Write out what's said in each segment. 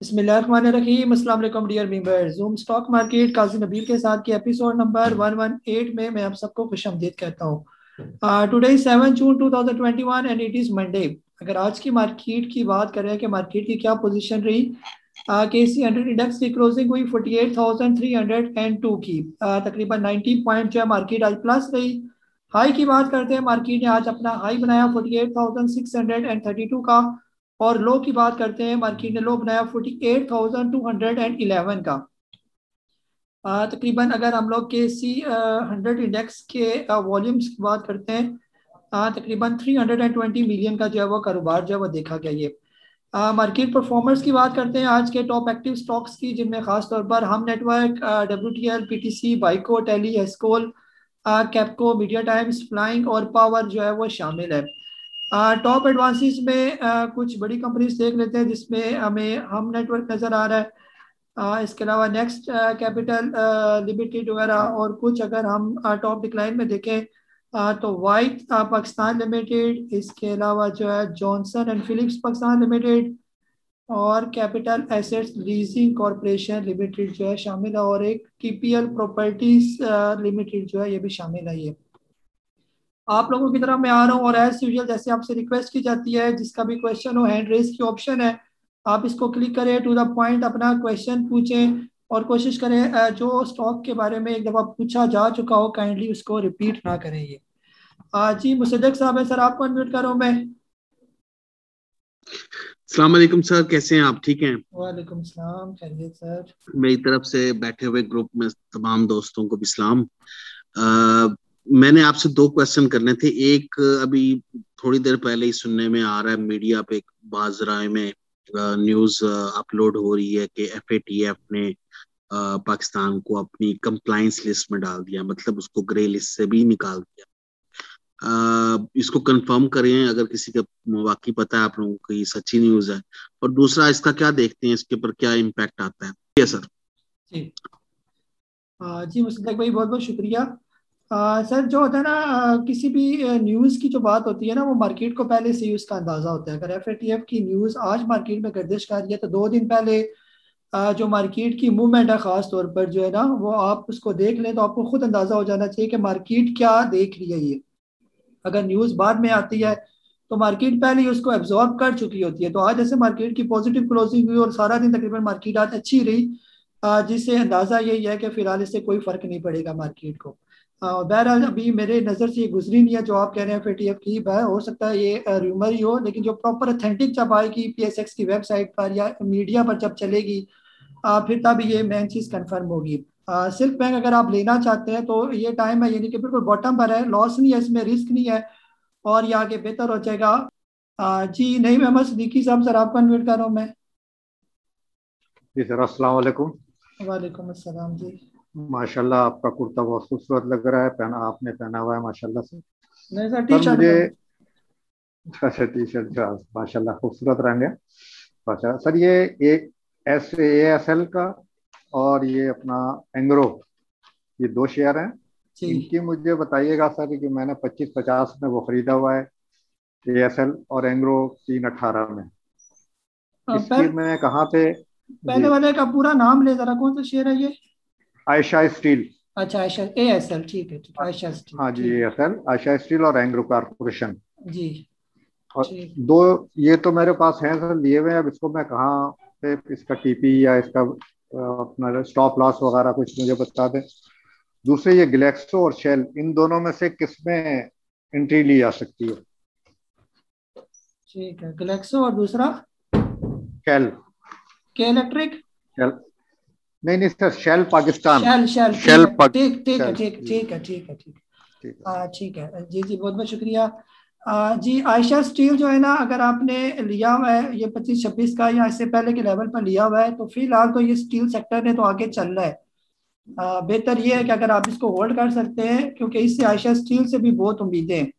बिस्मिल्लाहिर्रहमानिर्रहीम। अस्सलाम वालेकुम dear members. Zoom stock market Qazi Nabeel के साथ के एपिसोड नंबर 118 में मैं आप सबको खुशामदीद कहता हूँ। Today 7 June 2021 and it is Monday. अगर आज की मार्केट की बात करें कि मार्केट की क्या पोजीशन रही, KC 100 इंडेक्स की क्लोजिंग हुई 48,302 की। तकरीबन 90 पॉइंट जो है मार्केट आज प्लस रही। हाई की बात करते हैं, मार्केट ने आज अपना हाई बनाया 48,632 का, और लो की बात करते हैं, मार्केट ने लो बनाया 48,211 का। तकरीबन अगर हम लोग के सी 100 इंडेक्स के वॉल्यूम्स की बात करते हैं, तकरीबन 320 मिलियन का जो है वो कारोबार जो है वो देखा गया। ये मार्केट परफॉर्मर्स की बात करते हैं आज के टॉप एक्टिव स्टॉक्स की, जिनमें खासतौर पर Hum network, WTL, PTC, Byco, टेली, एस्कोल, कैपको, मीडिया टाइम्स, फ्लाइंग और पावर जो है वो शामिल है। टॉप एडवांसेस में कुछ बड़ी कंपनीज देख लेते हैं, जिसमें हमें हम नेटवर्क नज़र आ रहा है। इसके अलावा नेक्स्ट कैपिटल लिमिटेड वगैरह, और कुछ अगर हम टॉप डिक्लाइन में देखें तो वाइट पाकिस्तान लिमिटेड, इसके अलावा जो है Johnson and Philips Pakistan limited, और capital assets leasing corporation limited जो है शामिल है, और एक TPL प्रॉपर्टीज लिमिटेड जो है ये भी शामिल है। ये आप लोगों की तरफ मैं आ रहा हूँ, और एज यूजुअल जैसे आपसे रिक्वेस्ट की जाती है, जिसका भी क्वेश्चन हो, हैंड रेस की ऑप्शन है, आप इसको क्लिक करें, टू द पॉइंट अपना क्वेश्चन पूछें, और कोशिश करें जो स्टॉक के बारे में एक दफ़ा पूछा जा चुका हो काइंडली उसको रिपीट ना करें। ये जी मुसद्दक साहब है सर, आपको अनम्यूट कर रहा हूँ मैं। अस्सलाम वालेकुम सर, कैसे हैं आप? ठीक हैं? वालेकुम सलाम, खैरियत सर। मेरी तरफ से बैठे हुए ग्रुप में तमाम दोस्तों को भी सलाम। मैंने आपसे दो क्वेश्चन करने थे। एक अभी थोड़ी देर पहले ही सुनने में आ रहा है, मीडिया पे बाजराए में न्यूज अपलोड हो रही है कि FATF ने पाकिस्तान को अपनी कंप्लाइंस लिस्ट में डाल दिया, मतलब उसको ग्रे लिस्ट से भी निकाल दिया। इसको कंफर्म करें अगर किसी का वाकई पता है आप लोगों को, ये सच्ची न्यूज है। और दूसरा, इसका क्या देखते हैं, इसके ऊपर क्या इम्पैक्ट आता है? सर जी जी मुसद्दक भाई, बहुत बहुत शुक्रिया। सर जो होता है ना, किसी भी न्यूज़ की जो बात होती है ना, वो मार्केट को पहले से ही उसका अंदाज़ा होता है। अगर FATF की न्यूज़ आज मार्केट में गर्दिश कर रही है, तो 2 दिन पहले जो मार्केट की मूवमेंट है, ख़ास तौर पर जो है ना, वो आप उसको देख लें तो आपको खुद अंदाज़ा हो जाना चाहिए कि मार्केट क्या देख रही है। ये अगर न्यूज़ बाद में आती है तो मार्केट पहले ही उसको एब्जॉर्ब कर चुकी होती है। तो आज जैसे मार्केट की पॉजिटिव क्लोजिंग हुई और सारा दिन तकरीबन मार्केट आज अच्छी रही, जिससे अंदाज़ा यही है कि फिलहाल इससे कोई फ़र्क नहीं पड़ेगा मार्केट को। बहरहाल अभी मेरे नज़र से ये गुजरी नहीं है जो आप कह रहे हैं FATF की। हो सकता है ये र्यूमर ही हो, लेकिन जो प्रॉपर अथेंटिक जब आएगी PSX की वेबसाइट पर या मीडिया पर जब चलेगी, फिर तब ये मेन चीज़ कंफर्म होगी। सिल्क बैंक अगर आप लेना चाहते हैं तो ये टाइम है, यानी कि बिल्कुल बॉटम पर है, लॉस नहीं है, इसमें रिस्क नहीं है, और ये आगे बेहतर हो जाएगा। जी नहीं, मोहम्मद सिद्दीकी साहब, सर आपको अनम्यूट कर रहा हूँ मैं। जी सर, अस्सलाम वालेकुम। वालेकुम अस्सलाम जी। माशाल्लाह आपका कुर्ता बहुत खूबसूरत लग रहा है, आपने पहना हुआ है माशाल्लाह से। नहीं सर, टी सर शर्ट मुझे, में। अच्छा टी शर्ट, माशाल्लाह खूबसूरत रंग है। अच्छा सर, ये एक ASL का और ये अपना एंग्रो, ये दो शेयर हैं। जी इनकी मुझे बताइएगा सर कि मैंने 2550 में वो खरीदा हुआ है, ASL, और एंग्रो 318 में। इसकी पहले मैं कहाँ पे? पहले जी, वाले का पूरा नाम ले जरा, कौन सा शेयर है ये? आयशा स्टील। अच्छा आयशा ASL, ठीक है ठीक है, आयशा स्टील, हाँ जी, ठीक ASL, आयशा स्टील और एंग्रो कारपोरेशन। है जी। और ठीक। दो ये तो मेरे पास हैं सर, लिए हुए हैं। अब इसको मैं कहाँ पे, इसका TP या इसका अपना स्टॉप लॉस वगैरह कुछ मुझे बता दें। दूसरे, ये ग्लेक्सो और शेल, इन दोनों में से किस में एंट्री ली जा सकती है? ठीक है, ग्लेक्सो और दूसरा शेल। के इलेक्ट्रिक। शेल नहीं नहीं sir, Shell Pakistan. Shell Shell, ठीक शेल है पाक ठीक ठीक है शेल ठीक जी, ठीक है ठीक है ठीक। ठीक है। ठीक है जी जी, बहुत बहुत शुक्रिया। जी आयशा स्टील जो है ना, अगर आपने लिया हुआ है ये 25-26 का या इससे पहले के लेवल पर लिया हुआ है, तो फिलहाल तो ये स्टील सेक्टर ने तो आगे चल रहा है। बेहतर ये है कि अगर आप इसको होल्ड कर सकते हैं, क्योंकि इससे आयशा स्टील से भी बहुत उम्मीदें हैं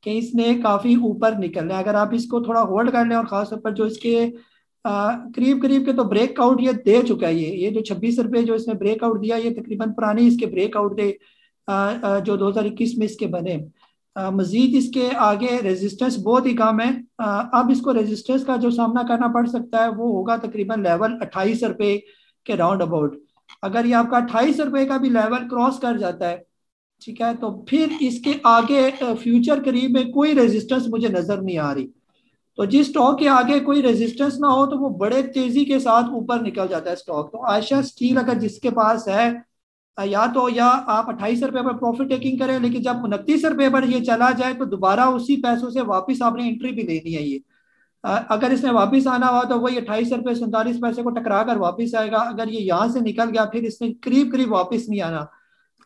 कि इसने काफ़ी ऊपर निकलना है। अगर आप इसको थोड़ा होल्ड कर लें, और ख़ासतौर पर जो इसके करीब करीब के तो ब्रेकआउट ये दे चुका है। ये जो 26 रुपये जो इसने ब्रेकआउट दिया, ये तकरीबन पुरानी इसके ब्रेकआउट थे जो 2021 में इसके बने। मजीद इसके आगे रेजिस्टेंस बहुत ही कम है। अब इसको रेजिस्टेंस का जो सामना करना पड़ सकता है वो होगा तकरीबन लेवल 28 रुपये के राउंड अबाउट। अगर ये आपका 28 रुपये का भी लेवल क्रॉस कर जाता है, ठीक है, तो फिर इसके आगे फ्यूचर करीब में कोई रेजिस्टेंस मुझे नजर नहीं आ रही। तो जिस स्टॉक के आगे कोई रेजिस्टेंस ना हो तो वो बड़े तेजी के साथ ऊपर निकल जाता है स्टॉक। तो आयशा स्टील अगर जिसके पास है, या आप 28 रुपये पर प्रॉफिट टेकिंग करें, लेकिन जब 29 रुपये पर ये चला जाए तो दोबारा उसी पैसों से वापस आपने एंट्री भी लेनी है। ये अगर इसने वापस आना हुआ तो वही 28 रुपये 47 पैसे को टकरा कर वापस आएगा। अगर ये यहाँ से निकल गया फिर इसने करीब करीब वापस नहीं आना।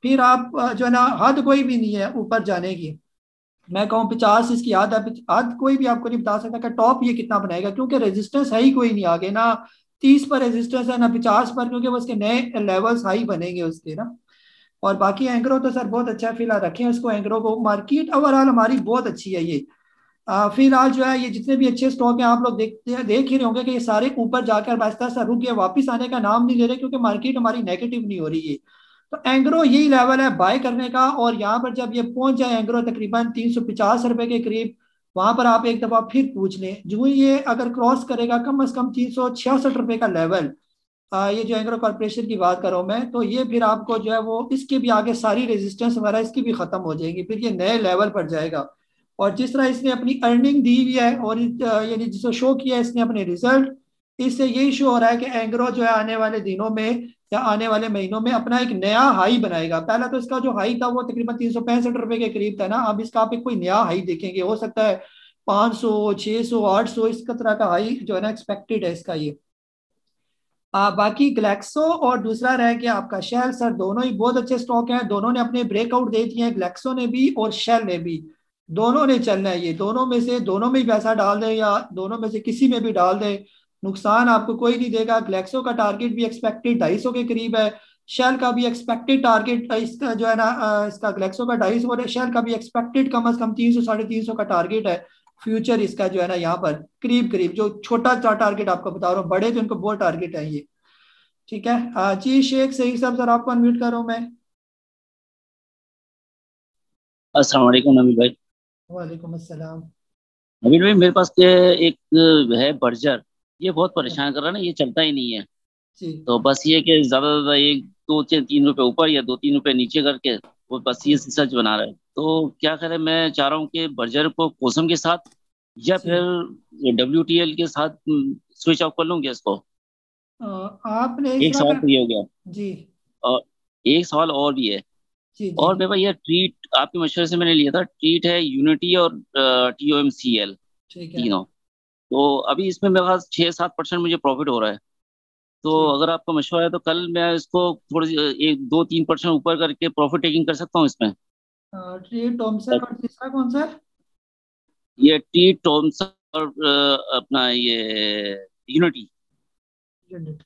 फिर आप जो है ना, हद कोई भी नहीं है ऊपर जाने की। मैं कहूँ 50 इसकी हद है, हद कोई भी आपको नहीं बता सकता कि टॉप ये कितना बनाएगा, क्योंकि रेजिस्टेंस है ही कोई नहीं आगे, ना 30 पर रेजिस्टेंस है ना 50 पर, क्योंकि वो उसके नए लेवल्स हाई बनेंगे उसके ना। और बाकी एंग्रो तो सर बहुत अच्छा है, फिलहाल रखें उसको एंग्रो को। मार्केट ओवरऑल हमारी बहुत अच्छी है ये। फिलहाल जो है ये जितने भी अच्छे स्टॉक हैं आप लोग देख ही रहे होंगे कि ये सारे ऊपर जाकर आहिस्ता आहिस्ता रुक गए, वापस आने का नाम नहीं ले रहे, क्योंकि मार्केट हमारी नेगेटिव नहीं हो रही है। तो एंग्रो यही लेवल है बाय करने का। और यहाँ पर जब ये पहुंच जाए एंग्रो तकरीबन 350 रुपए के करीब, वहां पर आप एक दफा फिर पूछ लें। जो ही ये अगर क्रॉस करेगा कम से कम 366 रुपए का लेवल, ये जो एंग्रो कॉर्पोरेशन की बात कर रहा हूँ मैं, तो ये फिर आपको जो है वो इसके भी आगे सारी रेजिस्टेंस वगैरह इसकी भी खत्म हो जाएगी, फिर ये नए लेवल पर जाएगा। और जिस तरह इसने अपनी अर्निंग दी हुई है और यानी जिसको शो किया है इसने अपने रिजल्ट, इससे यही शो हो रहा है कि एंग्रो जो है आने वाले दिनों में या आने वाले महीनों में अपना एक नया हाई बनाएगा। पहला तो इसका जो हाई था वो तकरीबन 365 रुपए के करीब था ना, अब इसका आप एक कोई नया हाई देखेंगे, हो सकता है 500 600 800 इस तरह का हाई जो है ना एक्सपेक्टेड है इसका ये। बाकी ग्लैक्सो और दूसरा रह गया आपका शेल। सर दोनों ही बहुत अच्छे स्टॉक हैं, दोनों ने अपने ब्रेकआउट दे दिए हैं, ग्लैक्सो ने भी और शेल ने भी। दोनों ने चलना है, ये दोनों में से दोनों में ही पैसा डाल दें या दोनों में से किसी में भी डाल दें, नुकसान आपको कोई नहीं देगा। ग्लैक्सो का टारगेट भी एक्सपेक्टेड 250 के करीब है, शेल का भी एक्सपेक्टेड टारगेट इसका जो है ना इसका ग्लैक्सो का 250 और शेल का भी एक्सपेक्टेड कम से कम 300 350 का टारगेट है फ्यूचर इसका जो है ना यहाँ पर करीब करीब। जो छोटा टारगेट आपको बता रहा हूँ, बड़े जो इनको बहुत टारगेट है ये। ठीक है जी शेख सही साहब, सर आपको अनम्यूट कर रहा हूँ मैं। अस्सलाम वालेकुम नबील भाई। वालेकुम अस्सलाम। नबील भाई मेरे पास के एक है बर्जर, ये बहुत परेशान कर रहा है ना, ये चलता ही नहीं है। जी तो बस ये कि ज्यादा से ज्यादा एक 2 से 3 रुपए ऊपर या 2-3 रुपए नीचे करके वो बस ये सच बना रहा है। तो क्या करें, मैं चाह रहा हूँ कि बर्जर को कोसम के साथ या जी। फिर WTL के साथ स्विच ऑफ कर लूँ क्या इसको। आपने इस एक तरह सवाल का। तो ये हो गया, जी और एक सवाल और भी है। जी जी और भाई ये ट्रीट आपके मशवरे से मैंने लिया था, ट्रीट है, यूनिटी और TOMCL ठीक है तीनों। तो अभी इसमें मेरे पास 6-7% मुझे प्रॉफिट हो रहा है। तो ठीक। अगर आपका मशवरा है तो कल मैं इसको थोड़ी 1-2-3% ऊपर करके प्रॉफिट टेकिंग कर सकता हूँ इसमें। ट्री थॉमसन और तीसरा कौन सा? ये टी टॉमसन और अपना ये यूनिटी। यूनिट।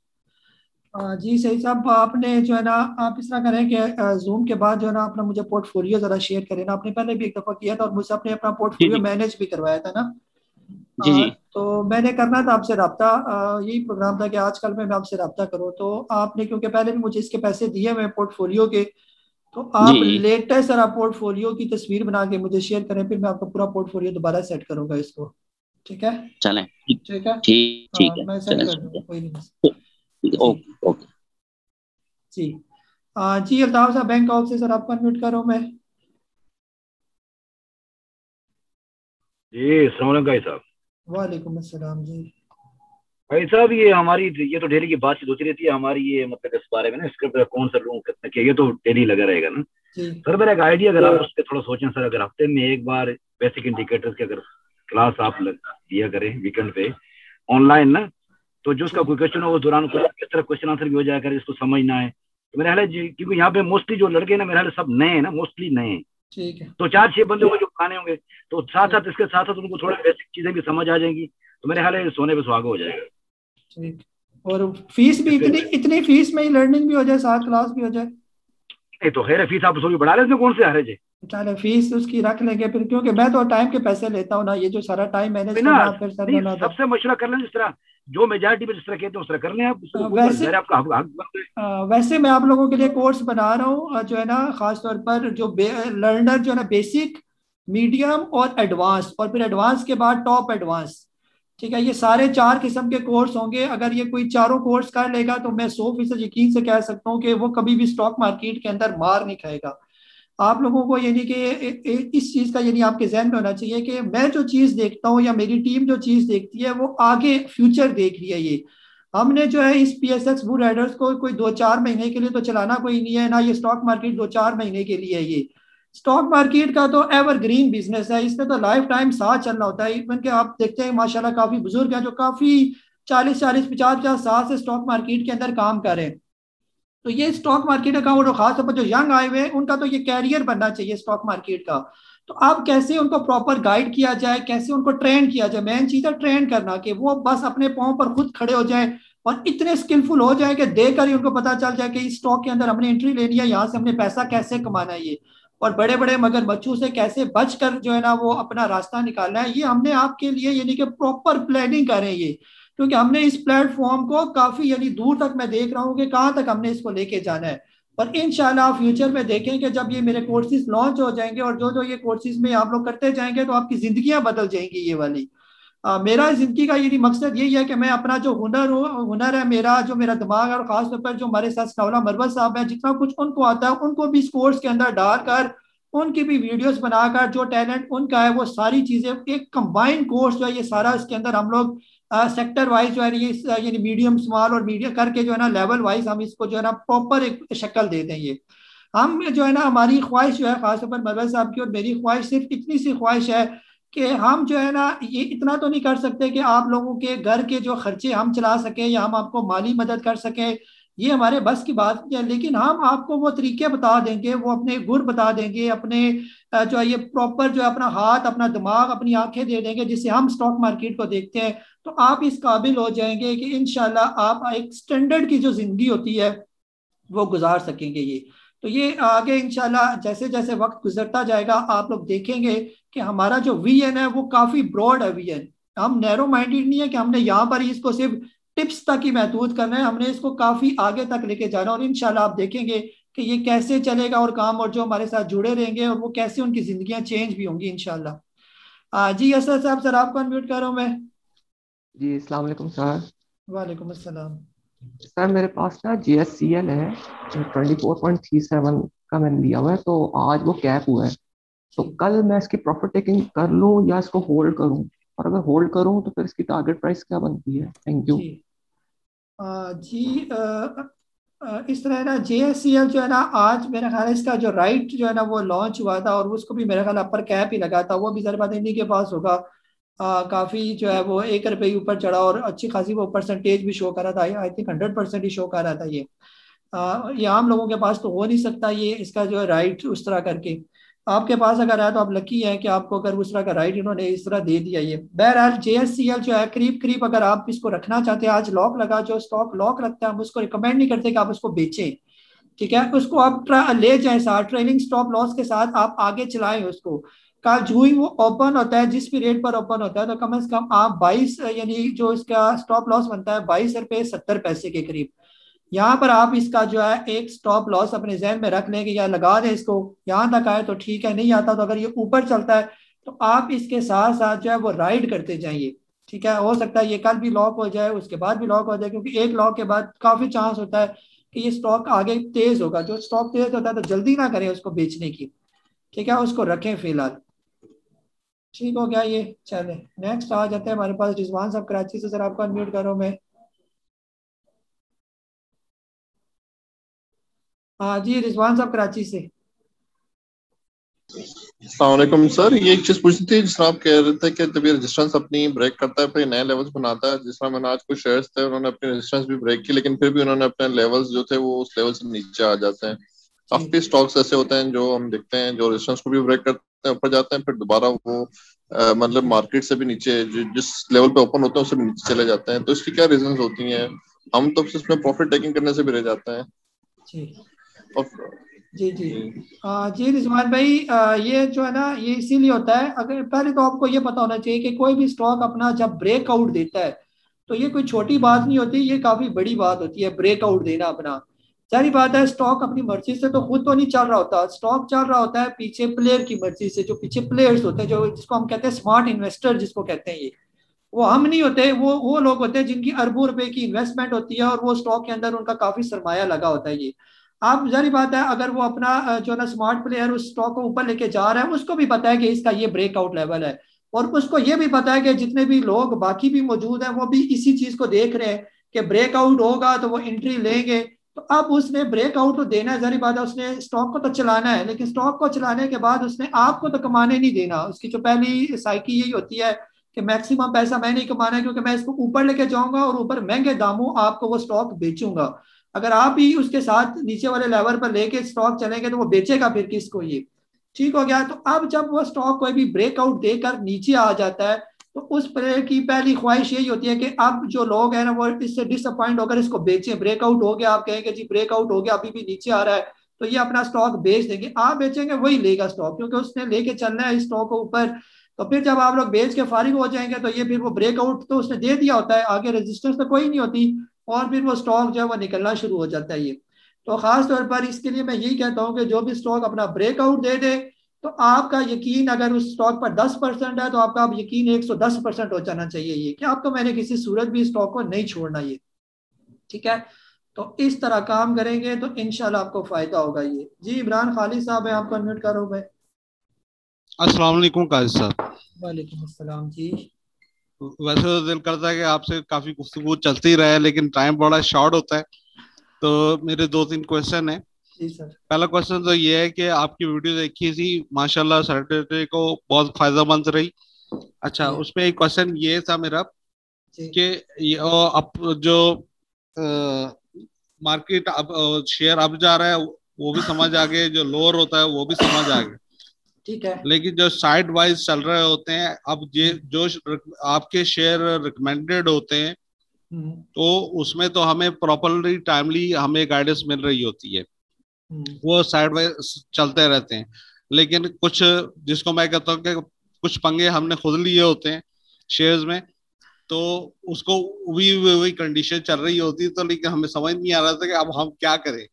जी सही साहब, आपने जो है ना आप इस तरह करें कि जूम के बाद जो है ना अपना मुझे पोर्टफोलियो जरा शेयर करें ना। आपने पहले भी एक दफा किया था और मुझसे आपने अपना जी पोर्टफोलियो जी मैनेज भी करवाया था ना। जी जी तो मैंने करना था आपसे रब्ता, यही प्रोग्राम था कि आजकल मैं आपसे रब्ता करूं। तो आपने क्योंकि पहले भी मुझे इसके पैसे दिए हुए पोर्टफोलियो के, तो जी आप जी। लेटेस्ट जरा पोर्टफोलियो की तस्वीर बना के मुझे शेयर करें, फिर मैं आपका पूरा पोर्टफोलियो दोबारा सेट करूंगा इसको। ठीक है चलें ठीक। ठीक है। ठीक ठीक है, मैं सेट चलें कर ठीक दूंगा, है। कोई नहीं। ठीक है, जी ओके ओके। जी। जी अल्ताफ साहब बैंक ऑफ से सर आपको अनम्यूट कर रहा हूँ मैं। जी अस्सलाम वालेकुम भाई साहब। वालेकुम अस्सलाम जी। भाई साहब ये हमारी ये तो डेली की बातचीत होती रहती है हमारी, ये मतलब इस बारे में ना, इसके ऊपर कौन सा लूँ कितना क्या, ये तो डेली लगा रहेगा ना। जी सर मेरा एक आइडिया, अगर आप उस पर थोड़ा सोचें सर, अगर हफ्ते में एक बार बेसिक इंडिकेटर्स की अगर क्लास आप दिया करें वीकेंड पे ऑनलाइन ना, तो जो उसका जी कोई क्वेश्चन हो उस दौरान किस तरह क्वेश्चन आंसर भी हो जाए, अगर इसको समझ ना आए तो मेरा ख्याल है क्योंकि यहाँ पे मोस्टली जो लड़के ना मेरा ख्याल है सब नए हैं ना, मोस्टली नए हैं। ठीक है तो 4-6 बंदे को जो खाने होंगे तो साथ ठीक साथ इसके साथ साथ उनको थोड़ा बेसिक चीजें भी समझ आ जाएंगी, तो मेरे ख्याल है सोने पे सुहागा हो जाएगा। ठीक। और फीस भी इतनी इसके इतनी फीस में ही लर्निंग भी हो जाए, साथ क्लास भी हो जाए। नहीं तो खैर है, फीस आप थोड़ी बढ़ा लें, इसमें कौन से हर्ज है। चले फीस उसकी रख लेंगे फिर, क्योंकि मैं तो टाइम के पैसे लेता हूँ ना, ये जो सारा टाइम मैनेज नहीं ना, करना फिर सर नहीं ना तो। सबसे मशवरा कर लें, जिस तरह जो मेजॉरिटी में जिस तरह कहते हैं उस तरह कर लें आप, उसको कोई वैसे मर्ज है आपका हक हक बनता है। वैसे मैं आप लोगों के लिए कोर्स बना रहा हूँ जो है ना, खास तौर पर जो लर्नर जो है ना बेसिक मीडियम और एडवांस, और फिर एडवांस के बाद टॉप एडवांस। ठीक है, ये सारे 4 किस्म के कोर्स होंगे। अगर ये कोई चारों कोर्स कर लेगा तो मैं 100% यकीन से कह सकता हूँ कि वो कभी भी स्टॉक मार्केट के अंदर मार नहीं खाएगा। आप लोगों को यानी कि इस चीज़ का यानी आपके जहन में होना चाहिए कि मैं जो चीज़ देखता हूँ या मेरी टीम जो चीज़ देखती है वो आगे फ्यूचर देख रही है। ये हमने जो है इस PSX बुल राइडर्स को कोई 2-4 महीने के लिए तो चलाना कोई नहीं है ना, ये स्टॉक मार्केट 2-4 महीने के लिए है। ये स्टॉक मार्केट का तो एवरग्रीन बिजनेस है, इसमें तो लाइफ टाइम साथ चलना होता है। इवन के आप देखते हैं माशाल्लाह काफी बुजुर्ग हैं जो काफी 40-40, 50-50 साल से स्टॉक मार्केट के अंदर काम कर रहे हैं। तो ये स्टॉक मार्केट अकाउंट और खासतौर पर जो यंग आए हुए हैं उनका तो ये कैरियर बनना चाहिए स्टॉक मार्केट का। तो अब कैसे उनको प्रॉपर गाइड किया जाए, कैसे उनको ट्रेन किया जाए, मेन चीज है ट्रेन करना, कि वो बस अपने पाँव पर खुद खड़े हो जाए और इतने स्किलफुल हो जाए कि देखकर ही उनको पता चल जाए कि इस स्टॉक के अंदर हमने एंट्री लेनी है, यहाँ से हमने पैसा कैसे कमाना है, ये और बड़े बड़े मगरमच्छों से कैसे बचकर जो है ना वो अपना रास्ता निकालना है। ये हमने आपके लिए यानी कि प्रॉपर प्लानिंग करें ये, क्योंकि हमने इस प्लेटफॉर्म को काफी यानी दूर तक मैं देख रहा हूँ कि कहाँ तक हमने इसको लेके जाना है। और इंशाल्लाह फ्यूचर में देखें कि जब ये मेरे कोर्सेज लॉन्च हो जाएंगे और जो जो ये कोर्सेज में आप लोग करते जाएंगे तो आपकी जिंदगियां बदल जाएंगी ये वाली। मेरा जिंदगी का यही मकसद यही है कि मैं अपना जो हुनर है मेरा, जो मेरा दिमाग है, और खासतौर पर जो हमारे साथ सनाउल्लाह मरवत साहब हैं, जितना कुछ उनको आता है उनको भी इस कोर्स के अंदर डालकर उनकी भी वीडियोस बनाकर जो टैलेंट उनका है वो सारी चीजें एक कंबाइंड कोर्स जो है ये सारा इसके अंदर हम लोग सेक्टर वाइज जो है ये यानी मीडियम स्मॉल और मीडियम करके जो है ना लेवल वाइज हम इसको जो है ना प्रॉपर एक शक्ल दे दें। ये हम जो है ना हमारी ख्वाहिश जो है खासतौर पर मरवत साहब की और मेरी ख्वाहिश सिर्फ इतनी सी ख्वाहिश है कि हम जो है ना ये इतना तो नहीं कर सकते कि आप लोगों के घर के जो खर्चे हम चला सकें या हम आपको माली मदद कर सकें, ये हमारे बस की बात नहीं है। लेकिन हम आपको वो तरीके बता देंगे, वो अपने गुर बता देंगे, अपने जो है ये प्रॉपर जो है अपना हाथ, अपना दिमाग, अपनी आंखें दे देंगे जिससे हम स्टॉक मार्केट को देखते हैं। तो आप इस काबिल हो जाएंगे कि इंशाल्लाह आप एक स्टैंडर्ड की जो जिंदगी होती है वो गुजार सकेंगे। ये तो ये आगे इंशाल्लाह जैसे जैसे वक्त गुजरता जाएगा आप लोग देखेंगे कि हमारा जो विजन है वो काफी ब्रॉड है विजन। हम नैरो माइंडेड नहीं है कि हमने यहाँ पर ही इसको सिर्फ टिप्स तक ही महदूद करना है, हमने इसको काफी आगे तक लेके जाना। और इंशाल्लाह आप देखेंगे कि ये कैसे चलेगा और काम, और जो हमारे साथ जुड़े रहेंगे और वो कैसे उनकी जिंदगियां चेंज भी होंगी इंशाल्लाह। जी असद साहब, सर आपको अनम्यूट कर रहा हूँ मैं। जी अस्सलाम वालेकुम सर। वालेकुम अस्सलाम। सर मेरे पास ना GSCL है 24.37 का मैंने लिया हुआ है, तो आज वो कैप हुआ है, तो कल मैं इसकी प्रॉफिट टेकिंग कर लूँ या इसको होल्ड करूँ, और अगर होल्ड करूँ तो फिर इसकी टारगेट प्राइस क्या बनती है? थैंक यू जी। इस तरह ना JSCL जो है ना आज मेरा ख्याल है इसका जो राइट जो है ना वो लॉन्च हुआ था और उसको भी मेरा ख्याल अपर कैप ही लगा था, वो भी जरा बात इन्हीं के पास होगा। काफी जो है वो 1 रुपये ऊपर चढ़ा और अच्छी खासी वो परसेंटेज भी शो कर रहा था। आई थिंक 100% ही शो कर रहा था ये आम लोगों के पास तो हो नहीं सकता ये इसका जो है राइट उस तरह करके। आपके पास अगर है तो आप लकी हैं कि आपको अगर उस तरह का राइट इन्होंने इस तरह दे दिया। ये बहरहाल JSCL जो है करीब करीब अगर आप इसको रखना चाहते हैं, आज लॉक लगा, जो स्टॉक लॉक रखता है हम उसको रिकमेंड नहीं करते कि आप उसको बेचें। ठीक है, उसको आप ले जाएं साथ ट्रेलिंग स्टॉप लॉस के साथ, आप आगे चलाएं उसको। कल जो ही वो ओपन होता है जिस भी रेट पर ओपन होता है तो कम से कम आप 22 यानी जो इसका स्टॉप लॉस बनता है 22 रुपये 70 पैसे के करीब, यहाँ पर आप इसका जो है एक स्टॉप लॉस अपने जहन में रख लेंगे या लगा दें इसको। यहाँ तक आए तो ठीक है, नहीं आता तो अगर ये ऊपर चलता है तो आप इसके साथ साथ जो है वो राइड करते जाइए। ठीक है, हो सकता है ये कल भी लॉक हो जाए, उसके बाद भी लॉक हो जाए, क्योंकि एक लॉक के बाद काफी चांस होता है कि ये स्टॉक आगे तेज होगा। जो स्टॉक तेज होता है तो जल्दी ना करें उसको बेचने की। ठीक है, उसको रखें फिलहाल। ठीक हो गया ये। चले नेक्स्ट आ जाते हैं हमारे पास रिजवान साहब कराची से। सर आपको अनम्यूट करो मैं। हाँ जी, रिजवान साहब कराची से। अस्सलाम वालेकुम सर, ये एक चीज पूछनी थी। जिस तरह आप कह रहे थे कि जब ये रेजिस्टेंस अपनी ब्रेक करता है फिर नए लेवल्स बनाता है, जिस तरह मैंने आज कुछ शेयर्स थे उन्होंने अपनी रेजिस्टेंस भी ब्रेक की लेकिन फिर भी उन्होंने अपने लेवल्स जो थे वो उस लेवल से नीचे आ जाते हैं। काफी स्टॉक्स ऐसे होते हैं जो हम देखते हैं जो रेजिस्टेंस को भी ब्रेक करते हैं, ऊपर जाते हैं, फिर दोबारा वो मतलब मार्केट से भी नीचे जिस लेवल पे ओपन होते हैं उससे भी नीचे चले जाते हैं। तो इसकी क्या रीजन होती हैं? हम तो इसमें प्रॉफिट टेकिंग करने से भी रह जाते हैं। जी जी जी रिजवान भाई, ये जो है ना ये इसीलिए होता है। अगर पहले तो आपको ये पता होना चाहिए कि कोई भी स्टॉक अपना जब ब्रेकआउट देता है तो ये कोई छोटी बात नहीं होती, ये काफी बड़ी बात होती है ब्रेकआउट देना अपना। सारी बात है, स्टॉक अपनी मर्जी से तो खुद तो नहीं चल रहा होता, स्टॉक चल रहा होता है पीछे प्लेयर की मर्जी से, जो पीछे प्लेयर्स होते हैं, जो जिसको हम कहते हैं स्मार्ट इन्वेस्टर जिसको कहते हैं, ये वो हम नहीं होते, वो लोग होते हैं जिनकी अरबों रुपए की इन्वेस्टमेंट होती है और वो स्टॉक के अंदर उनका काफी सरमाया लगा होता है। ये आप जारी बात है, अगर वो अपना जो ना स्मार्ट प्लेयर उस स्टॉक को ऊपर लेके जा रहा है, उसको भी पता है कि इसका ये ब्रेकआउट लेवल है, और उसको ये भी पता है कि जितने भी लोग बाकी भी मौजूद हैं वो भी इसी चीज को देख रहे हैं कि ब्रेकआउट होगा तो वो एंट्री लेंगे। तो अब उसने ब्रेकआउट तो देना है, जारी बात है, उसने स्टॉक को तो चलाना है, लेकिन स्टॉक को चलाने के बाद उसने आपको तो कमाने नहीं देना। उसकी जो पहली साइकी यही होती है कि मैक्सिमम पैसा मैं नहीं कमाना है, क्योंकि मैं इसको ऊपर लेके जाऊंगा और ऊपर महंगे दामों आपको वो स्टॉक बेचूंगा। अगर आप ही उसके साथ नीचे वाले लेवल पर लेके स्टॉक चलेंगे तो वो बेचेगा फिर किसको? ये ठीक हो गया। तो अब जब वो स्टॉक कोई भी ब्रेकआउट देकर नीचे आ जाता है तो उस प्लेयर की पहली ख्वाहिश यही होती है कि अब जो लोग हैं ना वो इससे डिसअपॉइंट होकर इसको बेचें। ब्रेकआउट हो गया, आप कहेंगे जी ब्रेकआउट हो गया, अभी भी नीचे आ रहा है, तो ये अपना स्टॉक बेच देंगे। आप बेचेंगे वही लेगा स्टॉक, क्योंकि उसने लेके चलना है इस स्टॉक को ऊपर। तो फिर जब आप लोग बेच के फारिग हो जाएंगे तो ये फिर वो ब्रेकआउट तो उसने दे दिया होता है, आगे रेजिस्टेंस तो कोई नहीं होती, और फिर वो स्टॉक जो है वो निकलना शुरू हो जाता है। ये तो खास तौर पर इसके लिए मैं यही कहता हूँ कि जो भी स्टॉक अपना ब्रेकआउट दे दे तो आपका यकीन अगर उस स्टॉक पर 10% है तो आपका अब यकीन 110% हो जाना चाहिए, ये कि आपको मैंने किसी सूरत भी स्टॉक को नहीं छोड़ना। ये ठीक है, तो इस तरह काम करेंगे तो इंशाल्लाह आपको फायदा होगा। ये जी इमरान खालिद साहब है, आपको अनम्यूट करो मैं। अस्सलाम वालेकुम काजी साहब। वालेकुम अस्सलाम जी। वैसे तो दिल करता है कि आपसे काफी गुफ्तगू चलती रहे, लेकिन टाइम बड़ा शॉर्ट होता है, तो मेरे 2-3 क्वेश्चन है। जी सर। पहला क्वेश्चन तो ये है कि आपकी वीडियो देखी थी, माशाल्लाह सैटरडे को बहुत फायदेमंद रही। अच्छा, उसमें एक क्वेश्चन ये था मेरा कि अब जो मार्केट अब शेयर अप जा रहा है वो भी समझ आ गए, जो लोअर होता है वो भी समझ आ गए, ठीक है, लेकिन जो साइड वाइज चल रहे होते हैं अब ये जो आपके शेयर रिकमेंडेड होते हैं तो उसमें तो हमें प्रॉपरली टाइमली हमें गाइडेंस मिल रही होती है, वो साइड वाइज चलते रहते हैं। लेकिन कुछ जिसको मैं कहता हूँ कि कुछ पंगे हमने खुद लिए होते हैं शेयर्स में, तो उसको वही कंडीशन चल रही होती है, तो लेकिन हमें समझ नहीं आ रहा था कि अब हम क्या करें,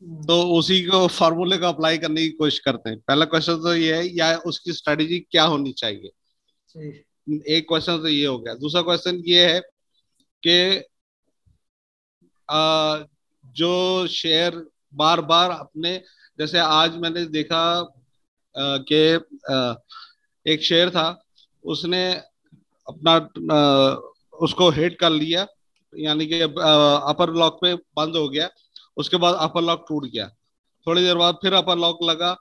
तो उसी को फार्मूले को अप्लाई करने की कोशिश करते हैं। पहला क्वेश्चन तो ये है, या उसकी स्ट्रेटेजी क्या होनी चाहिए, एक क्वेश्चन तो ये हो गया। दूसरा क्वेश्चन ये है कि जो शेयर बार बार अपने, जैसे आज मैंने देखा कि एक शेयर था, उसने अपना उसको हिट कर लिया, यानी कि अपर लॉक पे बंद हो गया, उसके बाद अपर लॉक टूट गया, थोड़ी देर बाद फिर अपर लॉक लगा,